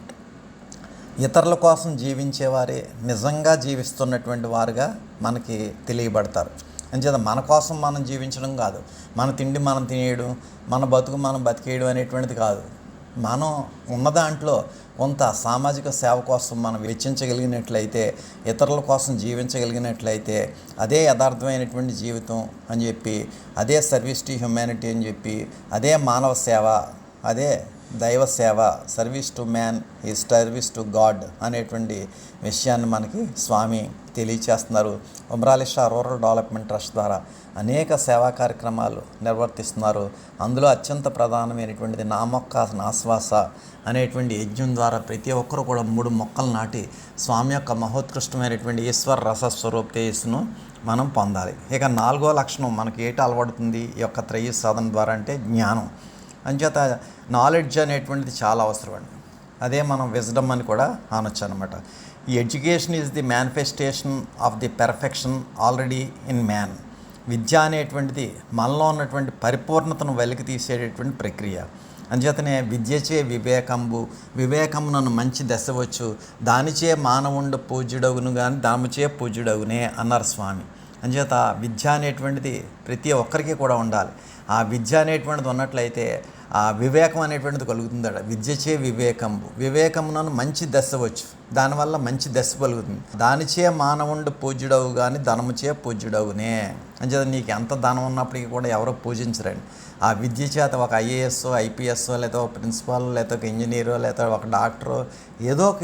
ఇతరుల కోసం జీవించేవారే నిజంగా జీవిస్తున్నటువంటి వారుగా మనకి తెలియబడతారు. అంచేత మన కోసం మనం జీవించడం కాదు, మన తిండి మనం తినేయడం, మన బతుకు మనం బతికేయడం అనేటువంటిది కాదు. మనం ఉన్న దాంట్లో కొంత సామాజిక సేవ కోసం మనం వెచ్చించగలిగినట్లయితే, ఇతరుల కోసం జీవించగలిగినట్లయితే అదే యథార్థమైనటువంటి జీవితం అని చెప్పి, అదే సర్వీస్ టు హ్యూమానిటీ అని చెప్పి, అదే మానవ సేవ, అదే దైవ సేవ. Service to man is service to God అనేటువంటి విషయాన్ని మనకి స్వామి తెలియచేస్తున్నారు. Umar Ali Shah rural development trust ద్వారా అనేక సేవా కార్యక్రమాలు నిర్వర్తిస్తున్నారు. అందులో అత్యంత ప్రధానమైనటువంటిది నా మొక్క నా శ్వాస అనేటువంటి యజ్ఞం ద్వారా ప్రతి ఒక్కరూ కూడా 3 మొక్కలు నాటి స్వామి యొక్క మహోత్కృష్టమైనటువంటి ఈశ్వర రసస్వరూప తేజస్సును మనం పొందాలి. ఇక 4వ లక్షణం మనకి ఏటి అలవడుతుంది ఈ యొక్క త్రయీ సాధన ద్వారా అంటే జ్ఞానం. అంచేత నాలెడ్జ్ అనేటువంటిది చాలా అవసరం అండి. అదే మనం విజ్డమ్ అని కూడా అనొచ్చు అనమాట. ఈ education is the manifestation of the perfection already in man. విద్య అనేటువంటిది మనలో ఉన్నటువంటి పరిపూర్ణతను వెలికి తీసేటటువంటి ప్రక్రియ. అంచేతనే విద్యచే వివేకమునను మంచి దశవచ్చు, దానిచే మానవుండు పూజ్యుడగును కానీ దాముచే పూజ్యుడగునే అన్నారు స్వామి. అంచేత విద్య అనేటువంటిది ప్రతి ఒక్కరికి కూడా ఉండాలి. ఆ విద్య అనేటువంటిది ఉన్నట్లయితే ఆ వివేకం అనేటువంటిది కలుగుతుందట. విద్యచే వివేకమునను మంచి దశ వచ్చు, దానివల్ల మంచి దశ కలుగుతుంది. దానిచే మానవుండు పూజ్యుడవు కానీ ధనముచే పూజ్యుడవునే. అంచేత నీకు ఎంత ధనం ఉన్నప్పటికీ కూడా ఎవరో పూజించరండి. ఆ విద్య చేత ఒక ఐఏఎస్, ఐపీఎస్, లేదా ఒక ప్రిన్సిపాల్, లేదా ఒక ఇంజనీరో, లేదా ఒక డాక్టరో ఏదో ఒక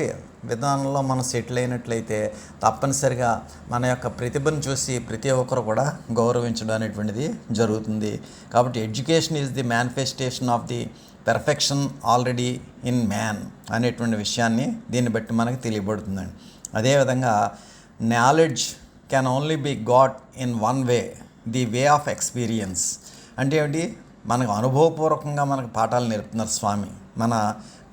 విధానంలో మనం సెటిల్ అయినట్లయితే తప్పనిసరిగా మన యొక్క ప్రతిభను చూసి ప్రతి ఒక్కరు కూడా గౌరవించడం అనేటువంటిది జరుగుతుంది. కాబట్టి education is the manifestation of the perfection already in man అనేటువంటి విషయాన్ని దీన్ని బట్టి మనకు తెలియబడుతుందండి. అదేవిధంగా knowledge can only be got in one way, the way of experience. అంటే ఏమిటి? మనకు అనుభవపూర్వకంగా మనకు పాఠాలు నేర్పుతున్నారు స్వామి మన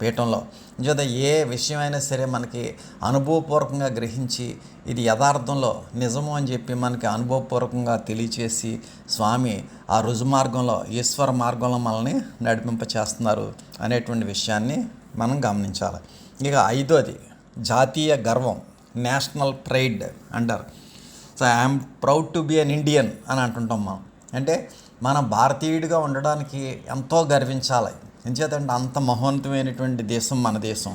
పీఠంలో. ఇంచేత ఏ విషయమైనా సరే మనకి అనుభవపూర్వకంగా గ్రహించి ఇది యథార్థంలో నిజము అని చెప్పి మనకి అనుభవపూర్వకంగా తెలియచేసి స్వామి ఆ రుజు మార్గంలో ఈశ్వర మార్గంలో మనల్ని నడిపింప చేస్తున్నారు అనేటువంటి విషయాన్ని మనం గమనించాలి. ఇక 5వది జాతీయ గర్వం, నేషనల్ ప్రైడ్ అంటారు. So I'm proud to be an Indian అని అంటుంటాం మనం. అంటే మన భారతీయుడిగా ఉండడానికి ఎంతో గర్వించాలి. ఎంచేతంటే అంత మహోన్నతమైనటువంటి దేశం మన దేశం.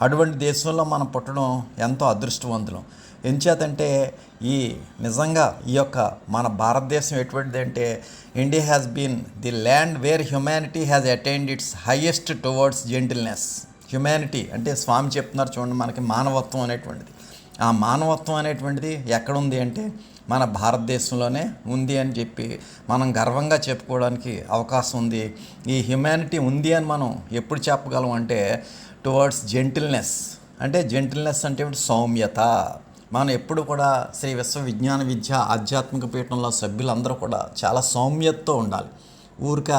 అటువంటి దేశంలో మనం పుట్టడం ఎంతో అదృష్టవంతులం. ఎంచేతంటే నిజంగా ఈ యొక్క మన భారతదేశం ఎటువంటిది అంటే India has been the land where humanity has attained its highest towards gentleness. Humanity అంటే స్వామి చెప్తున్నారు చూడండి, మనకి మానవత్వం అనేటువంటిది. ఆ మానవత్వం అనేటువంటిది ఎక్కడుంది అంటే మన భారతదేశంలోనే ఉంది అని చెప్పి మనం గర్వంగా చెప్పుకోవడానికి అవకాశం ఉంది. ఈ హ్యుమానిటీ ఉంది అని మనం ఎప్పుడు చెప్పగలం అంటే టువర్డ్స్ జెంటిల్నెస్. అంటే జెంటిల్నెస్ అంటే సౌమ్యత. మనం ఎప్పుడు కూడా శ్రీ విశ్వ విజ్ఞాన విద్య ఆధ్యాత్మిక పీఠంలో సభ్యులందరూ కూడా చాలా సౌమ్యతతో ఉండాలి. ఊరిక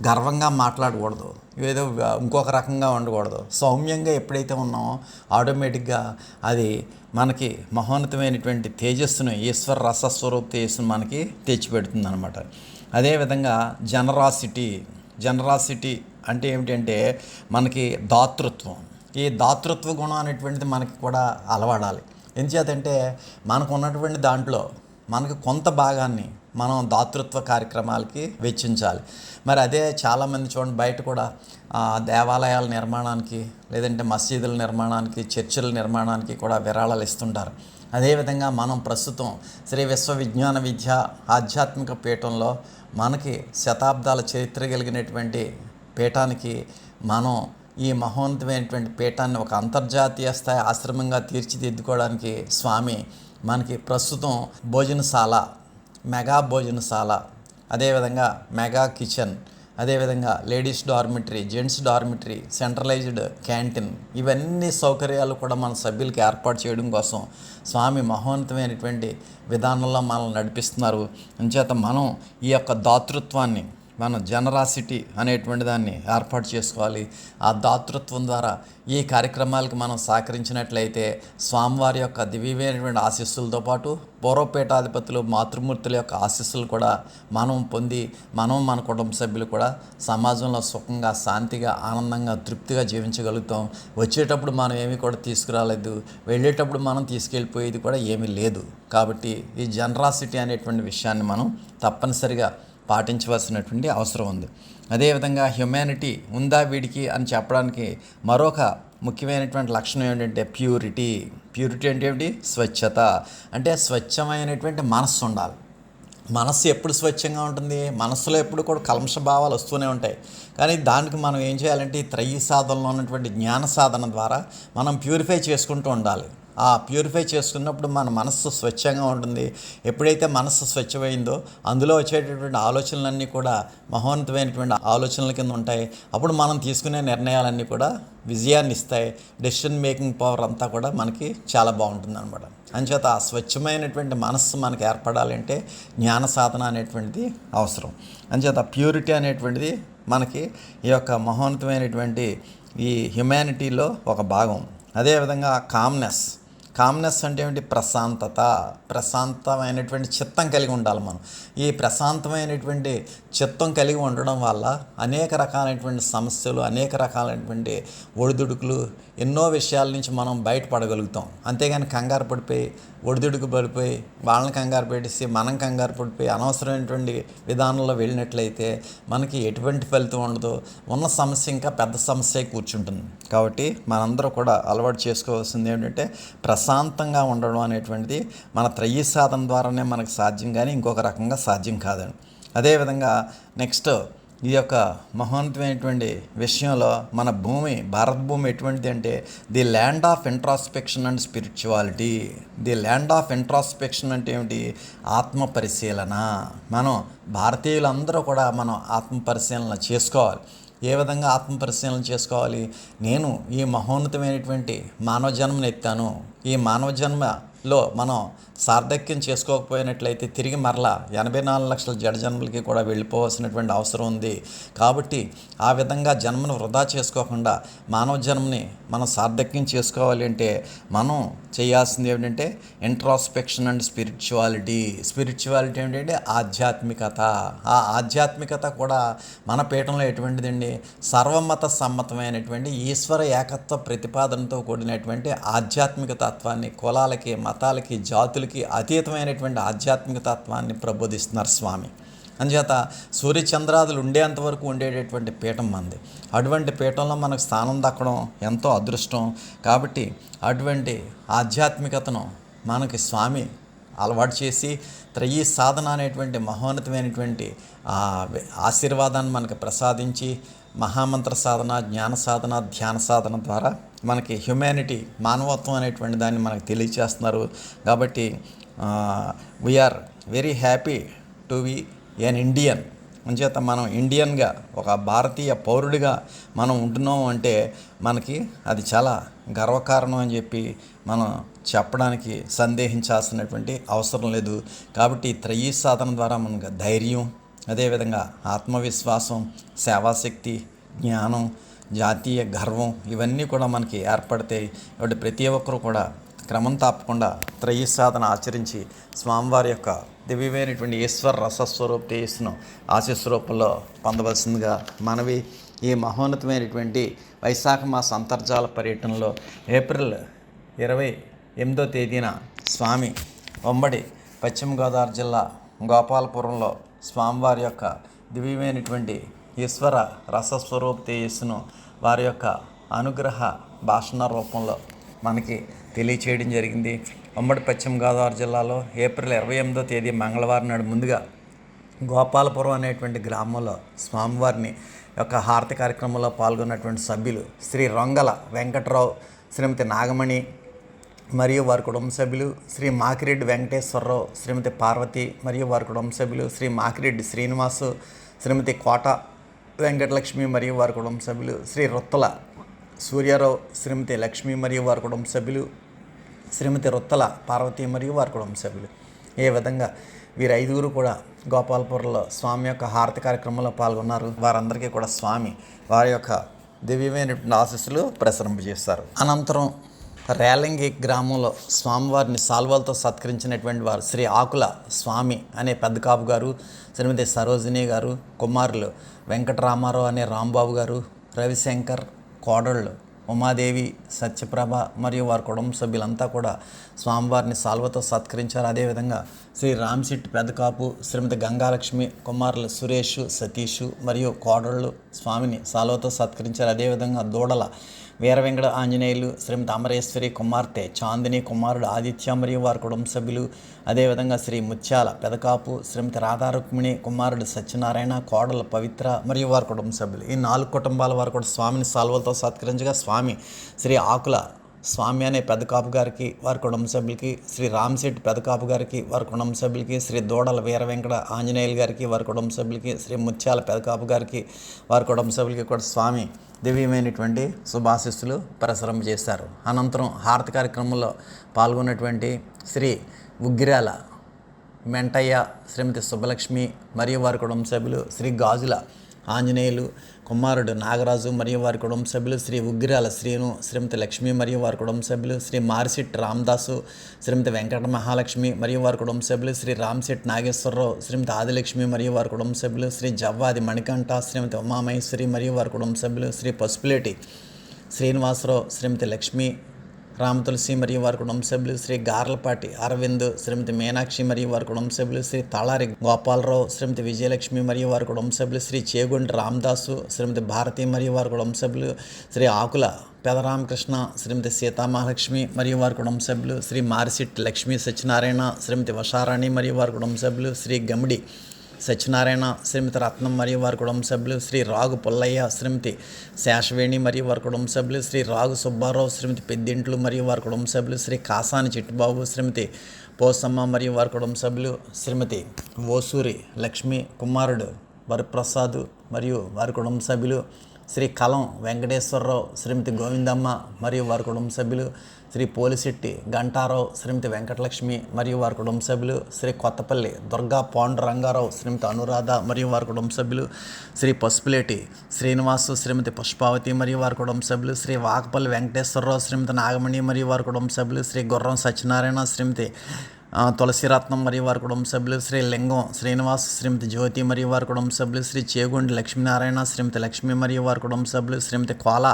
గర్వంగా మాట్లాడకూడదు, ఏదో ఇంకొక రకంగా ఉండకూడదు. సౌమ్యంగా ఎప్పుడైతే ఉన్నామో ఆటోమేటిక్గా అది మనకి మహోన్నతమైనటువంటి తేజస్సును, ఈశ్వర రసస్వరూప తేజస్సును మనకి తెచ్చిపెడుతుంది అనమాట. అదేవిధంగా జనరాసిటీ అంటే ఏమిటంటే మనకి దాతృత్వం. ఈ దాతృత్వ గుణం అనేటువంటిది మనకి కూడా అలవాడాలి. ఎందుచేతంటే మనకు ఉన్నటువంటి దాంట్లో మనకు కొంత భాగాన్ని మనం దాతృత్వ కార్యక్రమాలకి వెచ్చించాలి. మరి అదే చాలామంది చూడండి, బయట కూడా దేవాలయాల నిర్మాణానికి, లేదంటే మసీదుల నిర్మాణానికి, చర్చిల నిర్మాణానికి కూడా విరాళాలు ఇస్తుంటారు. అదేవిధంగా మనం ప్రస్తుతం శ్రీ విశ్వవిజ్ఞాన విద్య ఆధ్యాత్మిక పీఠంలో మనకి శతాబ్దాల చరిత్ర కలిగినటువంటి పీఠానికి మనం ఈ మహోన్నతమైనటువంటి పీఠాన్ని ఒక అంతర్జాతీయ స్థాయి ఆశ్రమంగా తీర్చిదిద్దుకోవడానికి స్వామి మనకి ప్రస్తుతం భోజనశాల, మెగా భోజనశాల, అదేవిధంగా మెగా కిచెన్, అదేవిధంగా ladies dormitory, gents dormitory, centralised canteen, ఇవన్నీ సౌకర్యాలు కూడా మన సభ్యులకి ఏర్పాటు చేయడం కోసం స్వామి మహోన్నతమైనటువంటి విధానంలో మనల్ని నడిపిస్తున్నారు. అంచేత మనం ఈ యొక్క దాతృత్వాన్ని, మనం జనరాసిటీ అనేటువంటి దాన్ని ఏర్పాటు చేసుకోవాలి. ఆ దాతృత్వం ద్వారా ఈ కార్యక్రమాలకు మనం సహకరించినట్లయితే స్వామివారి యొక్క దివ్యమైనటువంటి ఆశీస్సులతో పాటు పూర్వపీఠాధిపతులు, మాతృమూర్తుల యొక్క ఆశీస్సులు కూడా మనం పొంది మన కుటుంబ సభ్యులు కూడా సమాజంలో సుఖంగా, శాంతిగా, ఆనందంగా, తృప్తిగా జీవించగలుగుతాం. వచ్చేటప్పుడు మనం ఏమీ కూడా తీసుకురాలేదు, వెళ్ళేటప్పుడు మనం తీసుకెళ్ళిపోయేది కూడా ఏమీ లేదు. కాబట్టి ఈ జనరాసిటీ అనేటువంటి విషయాన్ని మనం తప్పనిసరిగా పాటించవలసినటువంటి అవసరం ఉంది. అదేవిధంగా హ్యుమానిటీ ఉందా వీడికి అని చెప్పడానికి మరొక ముఖ్యమైనటువంటి లక్షణం ఏంటంటే ప్యూరిటీ అంటే ఏమిటి? స్వచ్ఛత. అంటే స్వచ్ఛమైనటువంటి మనస్సు ఉండాలి. మనస్సు ఎప్పుడు స్వచ్ఛంగా ఉంటుంది? మనస్సులో ఎప్పుడు కూడా కల్మష భావాలు వస్తూనే ఉంటాయి. కానీ దానికి మనం ఏం చేయాలంటే ఈ త్రయీ సాధనలో ఉన్నటువంటి జ్ఞాన సాధన ద్వారా మనం ప్యూరిఫై చేసుకుంటూ ఉండాలి. ఆ ప్యూరిఫై చేసుకున్నప్పుడు మన మనస్సు స్వచ్ఛంగా ఉంటుంది. ఎప్పుడైతే మనస్సు స్వచ్ఛమైందో అందులో వచ్చేటటువంటి ఆలోచనలన్నీ కూడా మహోన్నతమైనటువంటి ఆలోచనల కింద ఉంటాయి. అప్పుడు మనం తీసుకునే నిర్ణయాలన్నీ కూడా విజయాన్ని ఇస్తాయి. డెసిషన్ మేకింగ్ పవర్ అంతా కూడా మనకి చాలా బాగుంటుంది అనమాట. అంచేత ఆ స్వచ్ఛమైనటువంటి మనస్సు మనకు ఏర్పడాలంటే జ్ఞాన సాధన అనేటువంటిది అవసరం. అంచేత ప్యూరిటీ అనేటువంటిది మనకి ఈ యొక్క మహోన్నతమైనటువంటి ఈ హ్యుమానిటీలో ఒక భాగం. అదేవిధంగా కామ్నెస్ అంటే ఏమిటి? ప్రశాంతమైనటువంటి చిత్తం కలిగి ఉండాలి మనం. ఈ ప్రశాంతమైనటువంటి చిత్తం కలిగి ఉండడం వల్ల అనేక రకాలైనటువంటి సమస్యలు, అనేక రకాలైనటువంటి ఒడిదుడుకులు, ఎన్నో విషయాల నుంచి మనం బయటపడగలుగుతాం. అంతేగాని కంగారు పడిపోయి, ఒడిదుడుకు పడిపోయి, వాళ్ళని కంగారు పెట్టేసి మనం కంగారు పడిపోయి అనవసరమైనటువంటి విధానంలో వెళ్ళినట్లయితే మనకి ఎటువంటి ఫలితం ఉండదు. ఉన్న సమస్య ఇంకా పెద్ద సమస్య కూర్చుంటుంది. కాబట్టి మనందరూ కూడా అలవాటు చేసుకోవాల్సింది ఏంటంటే ప్రశాంతంగా ఉండడం అనేటువంటిది మన త్రయీ సాధన ద్వారానే మనకు సాధ్యం, కానీ ఇంకొక రకంగా సాధ్యం కాదండి. అదేవిధంగా నెక్స్ట్ ఈ యొక్క మహోన్నతమైనటువంటి విషయంలో మన భారత భూమి ఎటువంటిది అంటే the land of introspection and spirituality. The land of introspection అంటే ఏమిటి? ఆత్మ పరిశీలన. మనం భారతీయులందరూ కూడా మనం ఆత్మ పరిశీలన చేసుకోవాలి. ఏ విధంగా ఆత్మ పరిశీలన చేసుకోవాలి? నేను ఈ మహోన్నతమైనటువంటి మానవ జన్మను ఎత్తాను. ఈ మానవ జన్మలో మనం సార్థక్యం చేసుకోకపోయినట్లయితే తిరిగి మరలా 84 లక్షల జడ జన్మలకి కూడా వెళ్ళిపోవాల్సినటువంటి అవసరం ఉంది. కాబట్టి ఆ విధంగా జన్మను వృధా చేసుకోకుండా మానవ జన్మని మనం సార్థక్యం చేసుకోవాలి అంటే మనం చేయాల్సింది ఏమిటంటే ఇంట్రాస్పెక్షన్ అండ్ స్పిరిచువాలిటీ ఏంటంటే ఆధ్యాత్మికత. ఆ ఆధ్యాత్మికత కూడా మన పీఠంలో ఎటువంటిదండి? సర్వమత సమ్మతమైనటువంటి ఈశ్వర ఏకత్వ ప్రతిపాదనతో కూడినటువంటి ఆధ్యాత్మిక తత్వాన్ని, కులాలకి, మతాలకి, జాతులకి అతీతమైనటువంటి ఆధ్యాత్మిక తత్వాన్ని ప్రబోధిస్తున్నారు స్వామి. అందుచేత సూర్యచంద్రాదులు ఉండేంతవరకు ఉండేటటువంటి పీఠం మంది. అటువంటి పీఠంలో మనకు స్థానం దక్కడం ఎంతో అదృష్టం. కాబట్టి అటువంటి ఆధ్యాత్మికతను మనకి స్వామి అలవాటు చేసి త్రయీ సాధన అనేటువంటి మహోన్నతమైనటువంటి ఆశీర్వాదాన్ని మనకు ప్రసాదించి మహామంత్ర సాధన, జ్ఞాన సాధన, ధ్యాన సాధన ద్వారా మనకి హ్యుమానిటీ, మానవత్వం అనేటువంటి దాన్ని మనకు తెలియచేస్తున్నారు. కాబట్టి we are very happy to be an Indian. అంచేత మనం ఇండియన్గా, ఒక భారతీయ పౌరుడిగా మనం ఉంటున్నాం అంటే మనకి అది చాలా గర్వకారణం అని చెప్పి మనం చెప్పడానికి సందేహించాల్సినటువంటి అవసరం లేదు. కాబట్టి త్రయీ సాధన ద్వారా మనకు ధైర్యం, అదేవిధంగా ఆత్మవిశ్వాసం, సేవాశక్తి, జ్ఞానం, జాతీయ గర్వం ఇవన్నీ కూడా మనకి ఏర్పడతాయి. కాబట్టి ప్రతి ఒక్కరూ కూడా క్రమం తప్పకుండా త్రయీ సాధన ఆచరించి స్వామివారి యొక్క దివ్యమైనటువంటి ఈశ్వర రసస్వరూప తేజస్సును ఆశీస్సు రూపంలో పొందవలసిందిగా మనవి. ఈ మహోన్నతమైనటువంటి వైశాఖ మాస అంతర్జాల పర్యటనలో ఏప్రిల్ 28వ తేదీన స్వామి ఉమ్మడి పశ్చిమ గోదావరి జిల్లా గోపాలపురంలో స్వామివారి యొక్క దివ్యమైనటువంటి ఈశ్వర రసస్వరూప తేజస్సును వారి యొక్క అనుగ్రహ భాషణ రూపంలో మనకి తెలియచేయడం జరిగింది. ఉమ్మడి పశ్చిమ గోదావరి జిల్లాలో ఏప్రిల్ 28వ తేదీ మంగళవారం నాడు ముందుగా గోపాలపురం అనేటువంటి గ్రామంలో స్వామివారిని యొక్క హారతి కార్యక్రమంలో పాల్గొన్నటువంటి సభ్యులు శ్రీ రొంగల వెంకట్రావు, శ్రీమతి నాగమణి మరియు వారి కుటుంబ సభ్యులు, శ్రీ మాకిరెడ్డి వెంకటేశ్వరరావు, శ్రీమతి పార్వతి మరియు వారి కుటుంబ సభ్యులు, శ్రీ మాకిరెడ్డి శ్రీనివాసు, శ్రీమతి కోట వెంకటలక్ష్మి మరియు వారి కుటుంబ సభ్యులు, శ్రీ రొత్తల సూర్యారావు, శ్రీమతి లక్ష్మి మరియు వారి కుటుంబ సభ్యులు, శ్రీమతి రొత్తల పార్వతి మరియు వారి కుటుంబ సభ్యులు. ఏ విధంగా వీరు 5గురు కూడా గోపాలపురంలో స్వామి యొక్క హారతి కార్యక్రమంలో పాల్గొన్నారు. వారందరికీ కూడా స్వామి వారి యొక్క దివ్యమైనటువంటి ఆశీస్సులు ప్రసరింపజేస్తారు. అనంతరం రేలంగి గ్రామంలో స్వామివారిని సాల్వాలతో సత్కరించినటువంటి వారు శ్రీ ఆకుల స్వామి అనే పెద్ద కాపు గారు, శ్రీమతి సరోజిని గారు, కుమారులు వెంకటరామారావు అనే రాంబాబు గారు, రవిశంకర్, కోడళ్ళు ఉమాదేవి, సత్యప్రభ మరియు వారి కుటుంబ సభ్యులంతా కూడా స్వామివారిని సాల్వతో సత్కరించారు. అదేవిధంగా శ్రీ రామ్శెట్టి పెద్దకాపు, శ్రీమతి గంగాలక్ష్మి, కుమారులు సురేష్, సతీష్ మరియు కోడళ్ళు స్వామిని సాల్వతో సత్కరించారు. అదేవిధంగా దూడల వీర వెంకట ఆంజనేయులు, శ్రీమతి అమరేశ్వరి కుమార్తె చాందిని, కుమారుడు ఆదిత్య మరియు వారి కుటుంబ సభ్యులు, అదేవిధంగా శ్రీ ముత్యాల పెదకాపు, శ్రీమతి రాధారుక్మిణి, కుమారుడు సత్యనారాయణ, కోడల పవిత్ర మరియు వారి కుటుంబ సభ్యులు. ఈ 4 కుటుంబాల వారు కూడా స్వామిని సాల్వలతో సత్కరించగా స్వామి శ్రీ ఆకుల స్వామి అనే పెద్దకాపు గారికి, వారి కుటుంబ సభ్యులకి, శ్రీ రామ్శెట్టి పెద్దకాపు గారికి, వారి కుటుంబ సభ్యులకి, శ్రీ దూడల వీర వెంకట ఆంజనేయులు గారికి, వారి కుటుంబ సభ్యులకి, శ్రీ ముత్యాల పెదకాపు గారికి, వారి కుటుంబ సభ్యులకి కూడా స్వామి దివ్యమైనటువంటి శుభాశీస్సులు ప్రసరింపజేశారు. అనంతరం హారతి కార్యక్రమంలో పాల్గొన్నటువంటి శ్రీ ఉగ్గిరాల మెంటయ్య, శ్రీమతి సుబ్బలక్ష్మి మరియు వారి కుటుంబ సభ్యులు, శ్రీ గాజుల ఆంజనేయులు, కుమారుడు నాగరాజు మరియు వారి కుటుంబ సభ్యులు, శ్రీ ఉగ్గిరాల శ్రీను, శ్రీమతి లక్ష్మి మరియు వారి కుటుంబ సభ్యులు, శ్రీ మారిశెట్టి రామదాసు, శ్రీమతి వెంకట మహాలక్ష్మి మరియు వారి కుటుంబ సభ్యులు, శ్రీ రామశెట్టి నాగేశ్వరరావు, శ్రీమతి ఆదిలక్ష్మి మరియు వారి కుటుంబ సభ్యులు, శ్రీ జవ్వాది మణికంఠ, శ్రీమతి ఉమామహేశ్వరి మరియు వారి కుటుంబ సభ్యులు, శ్రీ పసుపులేటి శ్రీనివాసరావు, శ్రీమతి లక్ష్మి రామతులసి మరియు వారి కుటుంబ సభ్యులు, శ్రీ గార్లపాటి అరవింద్, శ్రీమతి మీనాక్షి మరియు వారి కుటుంబ సభ్యులు, శ్రీ తళారి గోపాలరావు, శ్రీమతి విజయలక్ష్మి మరియు వారి కుటుంబ సభ్యులు, శ్రీ చేగుంటి రామదాసు, శ్రీమతి భారతి మరియు వారి కుటుంబ సభ్యులు, శ్రీ ఆకుల పెదరామకృష్ణ, శ్రీమతి సీతామహాలక్ష్మి మరియు వారి కుటుంబ సభ్యులు, శ్రీ మారిశెట్టి లక్ష్మీ సత్యనారాయణ, శ్రీమతి వషారాణి మరియు వారి కుటుంబ సభ్యులు, శ్రీ గమిడి సత్యనారాయణ, శ్రీమతి రత్నం మరియు వారి కుటుంబ సభ్యులు, శ్రీ రాగు పుల్లయ్య, శ్రీమతి శేషవేణి మరియు వారి కుటుంబ సభ్యులు, శ్రీ రాగు సుబ్బారావు, శ్రీమతి పెద్దింట్లు మరియు వారి కుటుంబ సభ్యులు, శ్రీ కాసాని చిట్టుబాబు, శ్రీమతి పోసమ్మ మరియు వారి కుటుంబ సభ్యులు, శ్రీమతి ఓసూరి లక్ష్మి, కుమారుడు వరప్రసాద్ మరియు వారి కుటుంబ సభ్యులు, శ్రీ కలం వెంకటేశ్వరరావు, శ్రీమతి గోవిందమ్మ మరియు వారి కుటుంబ సభ్యులు, శ్రీ పోలిశెట్టి గంటారావు, శ్రీమతి వెంకటలక్ష్మి మరియు వారి కుటుంబ సభ్యులు, శ్రీ కొత్తపల్లి దుర్గా పాండురంగారావు, శ్రీమతి అనురాధ మరియు వారి కుటుంబ సభ్యులు, శ్రీ పసుపులేటి శ్రీనివాసు, శ్రీమతి పుష్పావతి మరియు వారి కుటుంబ సభ్యులు, శ్రీ వాకపల్లి వెంకటేశ్వరరావు, శ్రీమతి నాగమణి మరియు వారి కుటుంబ సభ్యులు, శ్రీ గుర్రం సత్యనారాయణ, శ్రీమతి తులసిరత్నం మరియు వారి కుటుంబ సభ్యులు, శ్రీ లింగం శ్రీనివాస్, శ్రీమతి జ్యోతి మరియు వారి కుటుంబ సభ్యులు, శ్రీ చేగుండి లక్ష్మీనారాయణ, శ్రీమతి లక్ష్మి మరియు వారి కుటుంబ సభ్యులు, శ్రీమతి కోల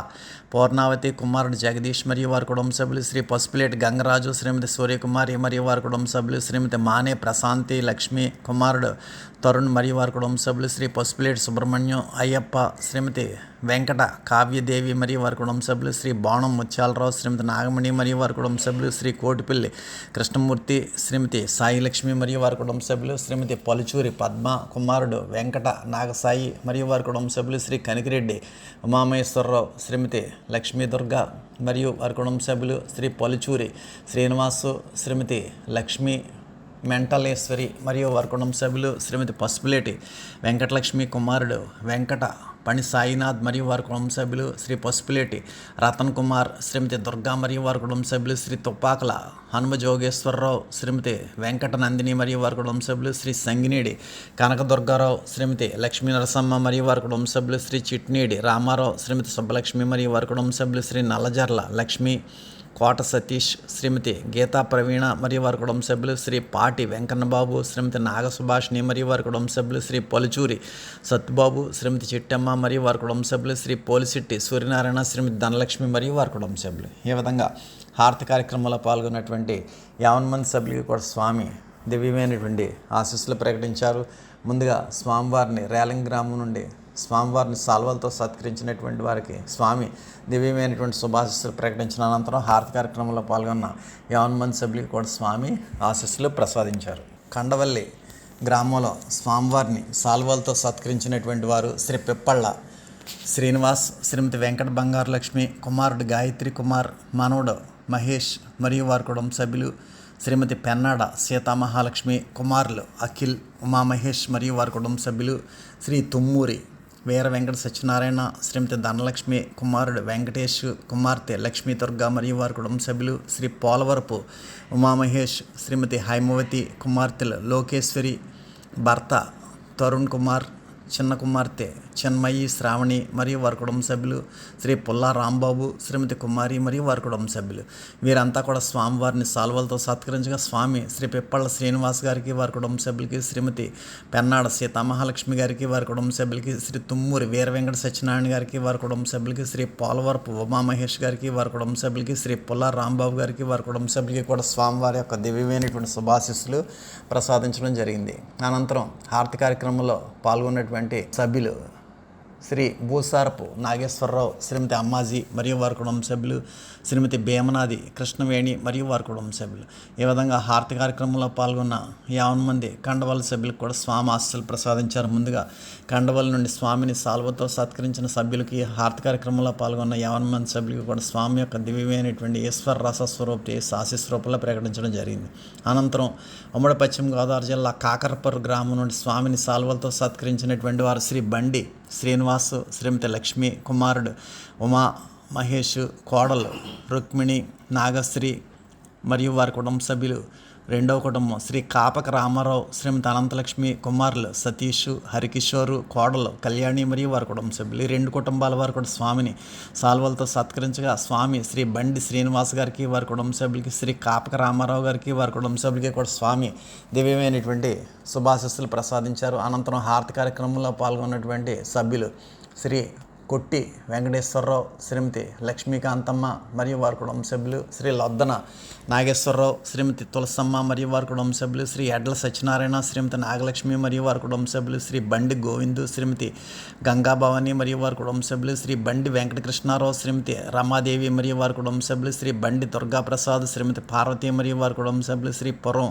పూర్ణావతి, కుమారుడు జగదీష్ మరియు వారి కుటుంబ సభ్యులు, శ్రీ పసుపులేటి గంగరాజు, శ్రీమతి సూర్యకుమారి మరియు వారి కుటుంబ సభ్యులు, శ్రీమతి మానే ప్రశాంతి లక్ష్మి, కుమారుడు తరుణ్ మరియు వారి కుటుంబ సభ్యులు, శ్రీ పసుపులేటి సుబ్రహ్మణ్యం అయ్యప్ప, శ్రీమతి వెంకట కావ్యదేవి మరియు వారి కుటుంబ సభ్యులు, శ్రీ బాణం ముత్యాలరావు, శ్రీమతి నాగమణి మరియు వారి కుటుంబ సభ్యులు, శ్రీ కోటిపల్లి కృష్ణమూర్తి, శ్రీమతి సాయిలక్ష్మి మరియు వారి కుటుంబ సభ్యులు, శ్రీమతి పలుచూరి పద్మ, కుమారుడు వెంకట నాగసాయి మరియు వారి కుటుంబ సభ్యులు, శ్రీ కనికిరెడ్డి ఉమామహేశ్వరరావు, శ్రీమతి లక్ష్మీదుర్గ మరియు వారి కుటుంబ సభ్యులు, శ్రీ పలుచూరి శ్రీనివాసు, శ్రీమతి లక్ష్మి మెంటలేశ్వరి మరియు వారి కుటుంబ సభ్యులు, శ్రీమతి పసుపులేటి వెంకటలక్ష్మి, కుమారుడు వెంకట పణి సాయినాథ్ మరియు వారి కుటుంబ సభ్యులు, శ్రీ పసుపులేటి రతన్ కుమార్, శ్రీమతి దుర్గా మరియు వారి కుటుంబ సభ్యులు, శ్రీ తుప్పాకల హనుమ జోగేశ్వరరావు, శ్రీమతి వెంకట నందిని మరియు వారి కుటుంబ సభ్యులు, శ్రీ సంగినేడి కనకదుర్గారావు, శ్రీమతి లక్ష్మీ నరసమ్మ మరియు వారి కుటుంబ సభ్యులు, శ్రీ చిట్నేడి రామారావు, శ్రీమతి సుబ్బలక్ష్మి మరియు వారి కుటుంబ సభ్యులు, శ్రీ నల్లజర్ల లక్ష్మి, కోట సతీష్, శ్రీమతి గీతా ప్రవీణ మరియు వారి కుటుంబ సభ్యులు, శ్రీ పాటి వెంకన్నబాబు, శ్రీమతి నాగసుభాషిణి మరియు వారి కుటుంబ సభ్యులు, శ్రీ పలుచూరి సత్యబాబు, శ్రీమతి చిట్టమ్మ మరియు వారి కుటుంబ సభ్యులు, శ్రీ పోలిశెట్టి సూర్యనారాయణ, శ్రీమతి ధనలక్ష్మి మరియు వారి కుటుంబ సభ్యులు. ఈ విధంగా హారతి కార్యక్రమంలో పాల్గొన్నటువంటి 50 మంది సభ్యులకి కూడా స్వామి దివ్యమైనటువంటి ఆశీస్సులు ప్రకటించారు. ముందుగా స్వామివారిని రేలంగి గ్రామం నుండి స్వామివారిని సాల్వలతో సత్కరించినటువంటి వారికి స్వామి దివ్యమైనటువంటి శుభాశీస్సులు ప్రకటించిన అనంతరం హారతి కార్యక్రమంలో పాల్గొన్న 50 మంది సభ్యులకు కూడా స్వామి ఆశీస్సులు ప్రసాదించారు. కండవల్లి గ్రామంలో స్వామివారిని సాల్వలతో సత్కరించినటువంటి వారు శ్రీ పిప్పళ్ళ శ్రీనివాస్, శ్రీమతి వెంకట బంగారు లక్ష్మి, కుమారుడు గాయత్రి కుమార్, మనవడు మహేష్ మరియు వారి కుటుంబ సభ్యులు, శ్రీమతి పెన్నాడ సీతామహాలక్ష్మి, కుమారులు అఖిల్, ఉమామహేష్ మరియు వారి కుటుంబ సభ్యులు, శ్రీ తుమ్మూరి వీర వెంకట సత్యనారాయణ, శ్రీమతి ధనలక్ష్మి, కుమారుడు వెంకటేష్, కుమార్తె లక్ష్మీ దుర్గా మరియు వారి కుటుంబ సభ్యులు, శ్రీ పోలవరపు ఉమామహేష్, శ్రీమతి హైమవతి, కుమార్తెలు లోకేశ్వరి, భర్త తరుణ్ కుమార్, చిన్న కుమార్తె చిన్మయి శ్రావణి మరియు వారి కుటుంబ సభ్యులు, శ్రీ పుల్లా రాంబాబు, శ్రీమతి కుమారి మరియు వారి కుటుంబ సభ్యులు. వీరంతా కూడా స్వామివారిని సాల్వలతో సత్కరించగా స్వామి శ్రీ పిప్పళ్ళ శ్రీనివాస్ గారికి వారి కుటుంబ సభ్యులకి, శ్రీమతి పెన్నాడ సీతామహాలక్ష్మి గారికి వారి కుటుంబ సభ్యులకి, శ్రీ తుమ్మూరి వీర వెంకట సత్యనారాయణ గారికి వారి కుటుంబ సభ్యులకి, శ్రీ పోలవరపు ఉమామహేష్ గారికి వారి కుటుంబ సభ్యులకి, శ్రీ పుల్లా రాంబాబు గారికి వారి కుటుంబ సభ్యులకి కూడా స్వామివారి యొక్క దివ్యమైనటువంటి శుభాశీస్సులు ప్రసాదించడం జరిగింది. అనంతరం హారతి కార్యక్రమంలో పాల్గొన్నటువంటి సభ్యులు శ్రీ భూసారపు నాగేశ్వరరావు, శ్రీమతి అమ్మాజీ మరియు వారి కుటుంబ సభ్యులు, శ్రీమతి భీమనాది కృష్ణవేణి మరియు వారి కుటుంబ సభ్యులు. ఈ విధంగా హారతి కార్యక్రమంలో పాల్గొన్న 50 మంది కండవల్లి సభ్యులకు కూడా స్వామి ఆశీస్సులు ప్రసాదించారు. ముందుగా కండవల్లి నుండి స్వామిని సాల్వతో సత్కరించిన సభ్యులకి, హారతి కార్యక్రమంలో పాల్గొన్న 50 మంది సభ్యులకు కూడా స్వామి యొక్క దివ్యమైనటువంటి ఈశ్వర రస స్వరూపి ఆశీస్ రూపంలో ప్రకటించడం జరిగింది. అనంతరం ఉమ్మడి పశ్చిమ గోదావరి జిల్లా కాకరపర్రు గ్రామం నుండి స్వామిని సాల్వలతో సత్కరించినటువంటి వారు శ్రీ బండి శ్రీనివాసు, శ్రీమతి లక్ష్మి, కుమారుడు ఉమా మహేష్, కోడలు రుక్మిణి, నాగశ్రీ మరియు వారి కుటుంబ సభ్యులు. రెండవ కుటుంబం శ్రీ కాపక రామారావు, శ్రీమతి అనంతలక్ష్మి, కుమారులు సతీష్, హరికిషోరు, కోడలు కళ్యాణి మరియు వారి కుటుంబ సభ్యులు. ఈ 2 కుటుంబాల వారు కూడా స్వామిని సాల్వలతో సత్కరించగా స్వామి శ్రీ బండి శ్రీనివాస్ గారికి వారి కుటుంబ సభ్యులకి, శ్రీ కాపక రామారావు గారికి వారి కుటుంబ సభ్యులకి కూడా స్వామి దివ్యమైనటువంటి శుభాశీస్సులు ప్రసాదించారు. అనంతరం హారతి కార్యక్రమంలో పాల్గొన్నటువంటి సభ్యులు శ్రీ కొట్టి వెంకటేశ్వరరావు, శ్రీమతి లక్ష్మీకాంతమ్మ మరియు వారి కుటుంబ సభ్యులు, శ్రీ లొద్దన నాగేశ్వరరావు, శ్రీమతి తులసమ్మ మరియు వారి కుటుంబ సభ్యులు, శ్రీ ఎడ్ల సత్యనారాయణ, శ్రీమతి నాగలక్ష్మి మరియు వారి కుటుంబ సభ్యులు, శ్రీ బండి గోవిందు, శ్రీమతి గంగాభవాని మరియు వారి కుటుంబ సభ్యులు, శ్రీ బండి వెంకటకృష్ణారావు, శ్రీమతి రమాదేవి మరియు వారి కుటుంబ సభ్యులు, శ్రీ బండి దుర్గాప్రసాద్, శ్రీమతి పార్వతి మరియు వారి కుటుంబ సభ్యులు, శ్రీ పురం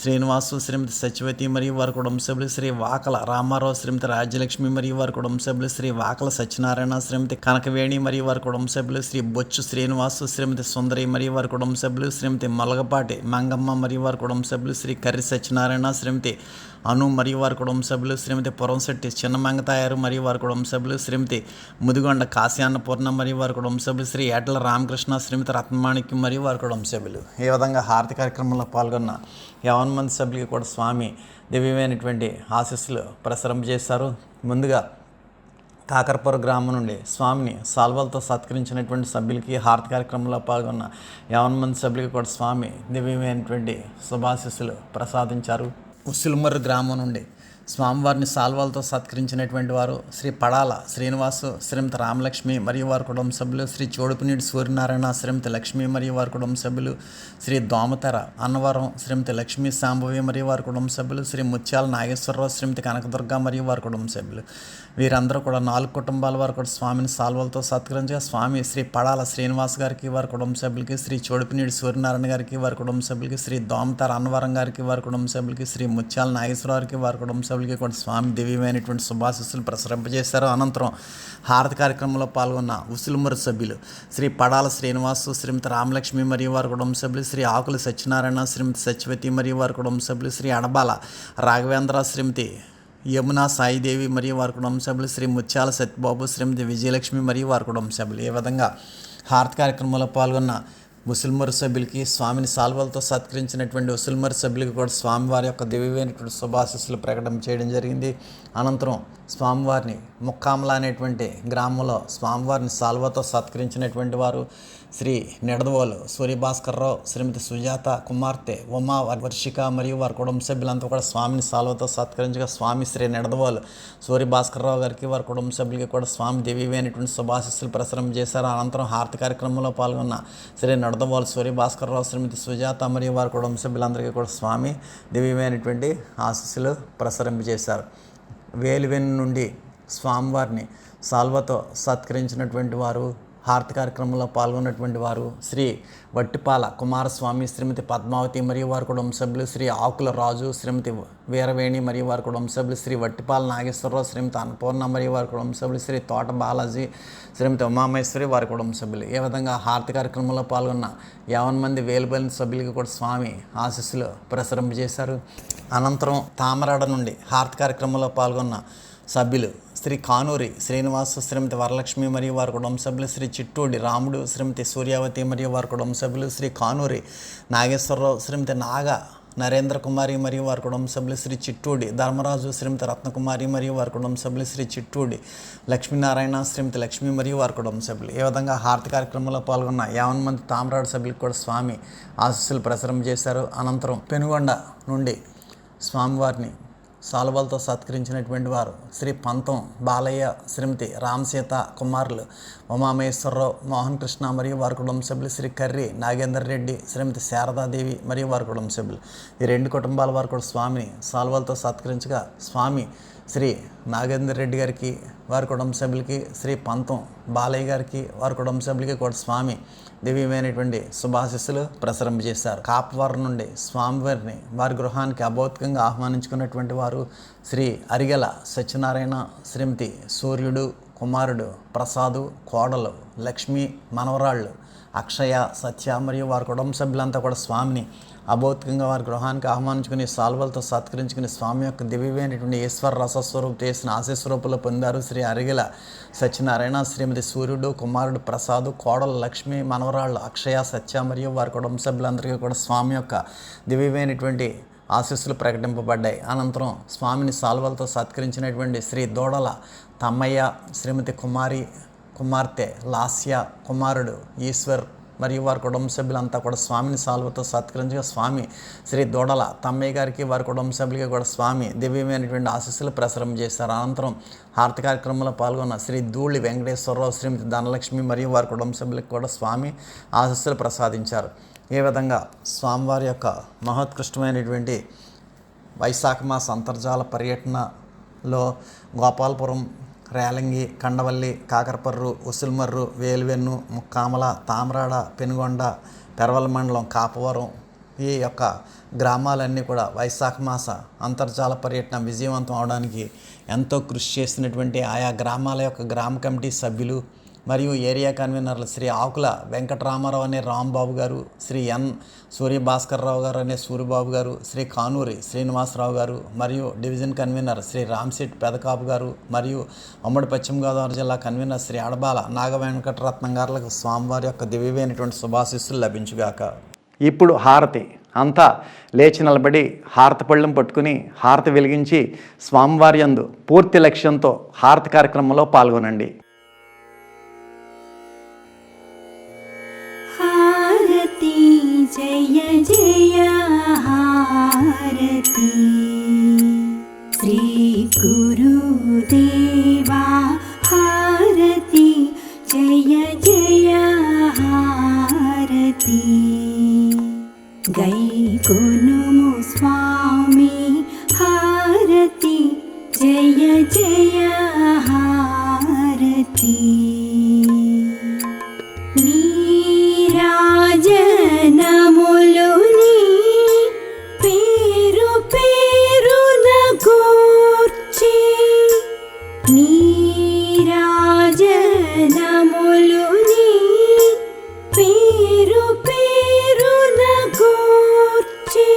శ్రీనివాసు, శ్రీమతి సత్యవతి మరియు వారి కుటుంబ సభ్యులు, శ్రీ వాకల రామారావు, శ్రీమతి రాజ్యలక్ష్మి మరియు వారి కుటుంబ సభ్యులు, శ్రీ వాకల సత్యనారాయణ, శ్రీమతి కనకవేణి మరియు వారి కుటుంబ సభ్యులు, శ్రీ బొచ్చు శ్రీనివాసు, శ్రీమతి సుందరి మరియు వారి కుటుంబ సభ్యులు, శ్రీమతి మొలగపాటి మంగమ్మ మరియు వారి కుటుంబ సభ్యులు, శ్రీ కర్రి సత్యనారాయణ, శ్రీమతి అను మరియు వారి కుటుంబ సభ్యులు, శ్రీమతి పురంశెట్టి చిన్నమంగతాయారు మరియు వారి కుటుంబ సభ్యులు, శ్రీమతి ముదిగొండ కాశ్యాన్నపూర్ణ మరియు వారి కుటుంబ సభ్యులు, శ్రీ ఏటల రామకృష్ణ, శ్రీమతి రత్నమాణిక్యం మరియు వారి కుటుంబ సభ్యులు. ఈ విధంగా హారతి కార్యక్రమంలో పాల్గొన్న 50 మంది సభ్యులకి కూడా స్వామి దివ్యమైనటువంటి ఆశీస్సులు ప్రసరింపజేశారు. ముందుగా కాకరపుర గ్రామం నుండి స్వామిని సాల్వలతో సత్కరించినటువంటి సభ్యులకి, హారతి కార్యక్రమంలో పాల్గొన్న 50 మంది సభ్యులకి కూడా స్వామి దివ్యమైనటువంటి శుభాశీస్సులు ప్రసాదించారు. ఉసిల్మర్రు గ్రామం నుండి స్వామివారిని సాల్వాలతో సత్కరించినటువంటి వారు శ్రీ పడాల శ్రీనివాసు, శ్రీమతి రామలక్ష్మి మరియు వారి కుటుంబ సభ్యులు, శ్రీ చోడుపునీటి సూర్యనారాయణ, శ్రీమతి లక్ష్మి మరియు వారి కుటుంబ సభ్యులు, శ్రీ దోమతెర అన్నవరం, శ్రీమతి లక్ష్మీ శాంభవి మరియు వారి కుటుంబ సభ్యులు, శ్రీ ముత్యాల నాగేశ్వరరావు, శ్రీమతి కనకదుర్గ మరియు వారి కుటుంబ సభ్యులు. వీరందరూ కూడా 4 కుటుంబాల వారు కూడా స్వామిని సాల్వలతో సత్కరించగా స్వామి శ్రీ పడాల శ్రీనివాస్ గారికి వారి కుటుంబ సభ్యులకి, శ్రీ చోడుపునీటి సూర్యనారాయణ గారికి వారి కుటుంబ సభ్యులకి, శ్రీ దోమతెర అన్నవరం గారికి వారి కుటుంబ సభ్యులకి, శ్రీ ముత్యాల నాగేశ్వరరావుకి వారి కుటుంబ సభ్యులకి కూడా స్వామి దివ్యమైనటువంటి శుభాశీస్సులు ప్రసరింపజేశారు. అనంతరం హారతి కార్యక్రమంలో పాల్గొన్న ఉసిల్మరు సభ్యులు శ్రీ పడాల శ్రీనివాసు, శ్రీమతి రామలక్ష్మి మరియు వారి కుటుంబ సభ్యులు, శ్రీ ఆకుల సత్యనారాయణ, శ్రీమతి సత్యవతి మరియు వారి కుటుంబ సభ్యులు, శ్రీ అడబాల రాఘవేంద్ర, శ్రీమతి యమున సాయిదేవి మరియు వారి కుటుంబ సభ్యులు, శ్రీ ముత్యాల సత్యబాబు, శ్రీమతి విజయలక్ష్మి మరియు వారి కుటుంబ సభ్యులు. ఈ విధంగా హారతి కార్యక్రమంలో పాల్గొన్న ముస్లింమర్ సభ్యులకి, స్వామిని సాల్వలతో సత్కరించినటువంటి ముస్లింమర్ సభ్యులకి కూడా స్వామివారి యొక్క దివ్యమైనటువంటి శుభాశీస్సులు ప్రకటన చేయడం జరిగింది. అనంతరం స్వామివారిని ముక్కామల అనేటువంటి గ్రామంలో స్వామివారిని సాల్వతో సత్కరించినటువంటి వారు శ్రీ నిడదవోలు సూర్యభాస్కర్రావు, శ్రీమతి సుజాత, కుమార్తె ఉమా, వర్షిక మరియు వారి కుటుంబ సభ్యులంతా కూడా స్వామిని సాల్వతో సత్కరించగా స్వామి శ్రీ నిడదవోలు సూర్యభాస్కర్రావు గారికి, వారి కుటుంబ సభ్యులకి కూడా స్వామి దివ్యమైనటువంటి శుభాశీస్సులు ప్రసారం చేశారు. అనంతరం హారతి కార్యక్రమంలో పాల్గొన్న శ్రీ నిడదవోలు సూర్యభాస్కర్రావు, శ్రీమతి సుజాత మరియు వారి కుటుంబ సభ్యులందరికీ కూడా స్వామి దివ్యమైనటువంటి ఆశీస్సులు ప్రసరింపజేశారు. వేలువెన్ను నుండి స్వామివారిని సాల్వతో సత్కరించినటువంటి వారు, హారతి కార్యక్రమంలో పాల్గొన్నటువంటి వారు శ్రీ వట్టిపాల కుమారస్వామి, శ్రీమతి పద్మావతి మరియు వారి కుటుంబ సభ్యులు, శ్రీ ఆకుల రాజు, శ్రీమతి వీరవేణి మరియు వారి కుటుంబ సభ్యులు, శ్రీ వట్టిపాల నాగేశ్వరరావు, శ్రీమతి అన్నపూర్ణ మరియు వారి కుటుంబ సభ్యులు, శ్రీ తోట బాలాజీ, శ్రీమతి ఉమామేశ్వరి వారి కుటుంబ సభ్యులు. ఈ విధంగా హారతి కార్యక్రమంలో పాల్గొన్న 50 మంది వేలుబలిన సభ్యులకి కూడా స్వామి ఆశీస్సులు ప్రసరింపజేశారు. అనంతరం తామరాడ నుండి హారతి కార్యక్రమంలో పాల్గొన్న సభ్యులు శ్రీ కానూరి శ్రీనివాసు, శ్రీమతి వరలక్ష్మి మరియు వారి కుటుంబ సభ్యులు, శ్రీ చిట్టూడి రాముడు, శ్రీమతి సూర్యావతి మరియు వారి కుటుంబ సభ్యులు, శ్రీ కానూరి నాగేశ్వరరావు, శ్రీమతి నాగ నరేంద్ర కుమారి మరియు వారి కుటుంబ సభ్యులు, శ్రీ చిట్టూడి ధర్మరాజు, శ్రీమతి రత్నకుమారి మరియు వారి కుటుంబ సభ్యులు, శ్రీ చిట్టూడి లక్ష్మీనారాయణ, శ్రీమతి లక్ష్మి మరియు వారి కుటుంబ సభ్యులు. ఈ విధంగా హారతి కార్యక్రమంలో పాల్గొన్న 50 మంది తామరాడు సభ్యులకు కూడా స్వామి ఆశీస్సులు ప్రసారం చేశారు. అనంతరం పెనుగొండ నుండి స్వామివారిని సాల్వలతో సత్కరించినటువంటి వారు శ్రీ పంతం బాలయ్య, శ్రీమతి రామసీత కుమారులు ఉమామేశ్వరరావు, మోహన్ కృష్ణ మరియు వారి కుటుంబ సభ్యులు, శ్రీ కర్రి నాగేందర్ రెడ్డి, శ్రీమతి శారదాదేవి మరియు వారి కుటుంబ సభ్యులు. ఈ 2 కుటుంబాల వారు కూడా స్వామిని సాల్వలతో సత్కరించగా స్వామి శ్రీ నాగేందర్ రెడ్డి గారికి, వారి కుటుంబ సభ్యులకి, శ్రీ పంతం బాలయ్య గారికి, వారి కుటుంబ సభ్యులకి కూడా స్వామి దివ్యమైనటువంటి శుభాశీస్సులు ప్రసరింపజేశారు. కాపవరం నుండి స్వామివారిని వారి గృహానికి అభౌతికంగా ఆహ్వానించుకున్నటువంటి వారు శ్రీ అరిగెల సత్యనారాయణ, శ్రీమతి సూర్యుడు కుమారుడు ప్రసాదు, కోడలు లక్ష్మి, మనవరాళ్ళు అక్షయ, సత్య మరియు వారి కుటుంబ సభ్యులంతా కూడా స్వామిని అభౌతికంగా వారి గృహానికి ఆహ్వానించుకుని సాల్వలతో సత్కరించుకుని స్వామి యొక్క దివ్యమైనటువంటి ఈశ్వర రసస్వరూపు చేసిన ఆశీస్వరూపులు పొందారు. శ్రీ అరిగెల సత్యనారాయణ, శ్రీమతి సూర్యుడు కుమారుడు ప్రసాదు, కోడలు లక్ష్మి, మనవరాళ్ళు అక్షయ, సత్య మరియు వారి కుటుంబ సభ్యులందరికీ కూడా స్వామి యొక్క దివ్యమైనటువంటి ఆశీస్సులు ప్రకటింపబడ్డాయి. అనంతరం స్వామిని సాల్వలతో సత్కరించినటువంటి శ్రీ దోడల తమ్మయ్య, శ్రీమతి కుమారి కుమార్తె లాస్య, కుమారుడు ఈశ్వర్ మరియు వారి కుటుంబ సభ్యులంతా కూడా స్వామిని సాల్వతో సత్కరించగా స్వామి శ్రీ దోడల తమ్మయ్య గారికి, వారి కుటుంబ సభ్యులకి కూడా స్వామి దివ్యమైనటువంటి ఆశీస్సులు ప్రసారం చేశారు. అనంతరం హారతి కార్యక్రమంలో పాల్గొన్న శ్రీ ధూళి వెంకటేశ్వరరావు, శ్రీమతి ధనలక్ష్మి మరియు వారి కుటుంబ సభ్యులకు కూడా స్వామి ఆశీస్సులు ప్రసాదించారు. ఈ విధంగా స్వామివారి యొక్క మహోత్కృష్టమైనటువంటి వైశాఖ మాస అంతర్జాల పర్యటనలో గోపాలపురం, రేలంగి, కండవల్లి, కాకరపర్రు, ఉసుల్మర్రు, వేలువెన్ను, ముక్కామల, తామరాడ, పెనుగొండ, పెరవల మండలం, కాపవరం ఈ యొక్క గ్రామాలన్నీ కూడా వైశాఖ మాస అంతర్జాల పర్యటన విజయవంతం అవడానికి ఎంతో కృషి చేసినటువంటి ఆయా గ్రామాల యొక్క గ్రామ కమిటీ సభ్యులు మరియు ఏరియా కన్వీనర్లు శ్రీ ఆకుల వెంకటరామారావు అనే రాంబాబు గారు, శ్రీ ఎన్ సూర్యభాస్కర్రావు గారు అనే సూర్యబాబు గారు, శ్రీ కానూరి శ్రీనివాసరావు గారు మరియు డివిజన్ కన్వీనర్ శ్రీ రామ్శెట్టి పెదకాపు గారు మరియు ఉమ్మడి పశ్చిమ గోదావరి జిల్లా కన్వీనర్ శ్రీ అడబాల నాగవెంకటరత్నం గారులకు స్వామివారి యొక్క దివ్యమైనటువంటి శుభాశీస్సులు లభించుగాక. ఇప్పుడు హారతి అంతా లేచి నిలబడి హారతి పళ్ళెం పట్టుకుని హారతి వెలిగించి స్వామివారి యందు పూర్తి లక్ష్యంతో హారతి కార్యక్రమంలో పాల్గొనండి. జయ జయ హారతి శ్రీ గురుదేవా హారతి జయ జయ హారతి గైకొనుము స్వామి హారతి జయ జయ హారతి నీరాజనములుని పేరు పేరున గూర్చి నీరాజనములుని పేరు పేరున గూర్చి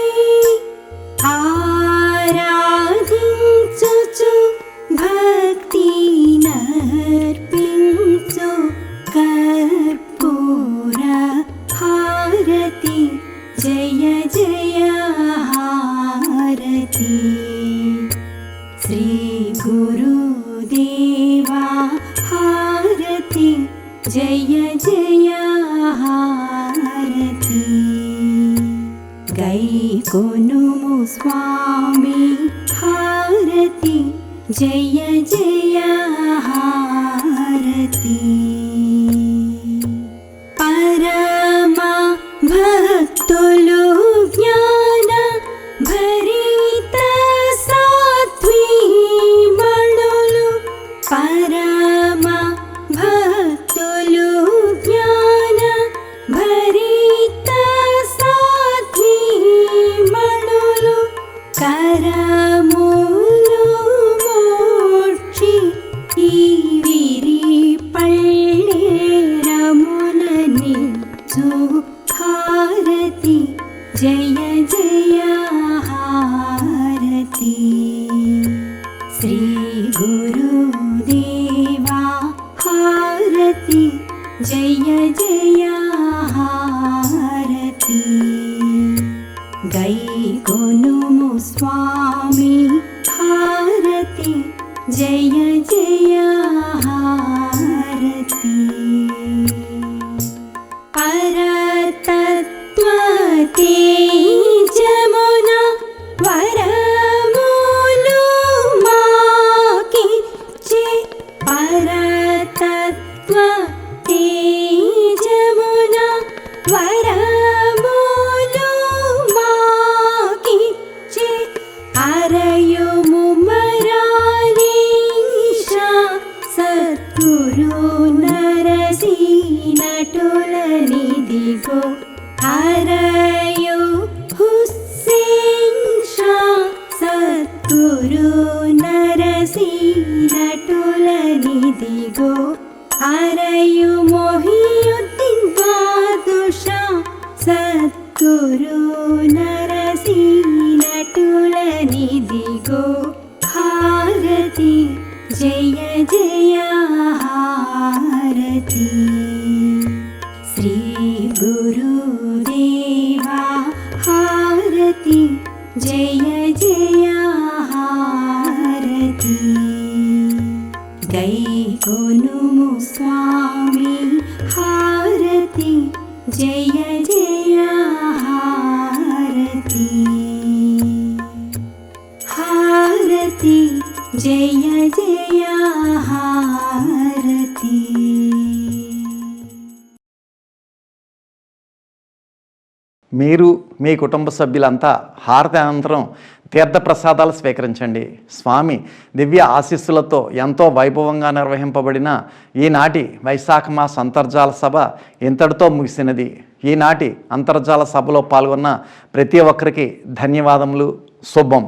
जय जय हारती श्री गुरुदेवा हारती जय जय हारती गैकोनुमु स्वामी हारती जय जय हारती परमा भक्तुलु ज्ञान भरित सात्वी मणुलु परमा भक्तुलु ज्ञान भरित सात्वी मणुलु करमुलु मोक्षि ईविरि पल्लेरमुलनि हारति जय जय हारति श्री गुरुदेवा हारति जय जय हारति गैकोनुमु स्वामी हारति जय जय हारति परतत्त्वते जमुना वरमुलु माकिच्चे परतत्त्वते जमुना वरमुलु माकिच्चे अरयुमु मरालीशा सद्गुरु नरसीनटुलनिदिगो हरयो हुस्सेन शा सद्गुरु नरसीनटुलनिदिगो हरयो मोहियुद्दीन बादुषा सद्गुरु नरसीनटुलनिदिगो हारति जय जय हारति श्री गुरुदेवा हारति जय जय हारति गैकोनुमु स्वामी हारति जय जय हारति हारति जय जय हारति మీరు మీ కుటుంబ సభ్యులంతా హారతి అనంతరం తీర్థప్రసాదాలు స్వీకరించండి. స్వామి దివ్య ఆశీస్సులతో ఎంతో వైభవంగా నిర్వహింపబడిన ఈనాటి వైశాఖ మాస అంతర్జాల సభ ఇంతటితో ముగిసినది. ఈనాటి అంతర్జాల సభలో పాల్గొన్న ప్రతి ఒక్కరికి ధన్యవాదములు. శుభం.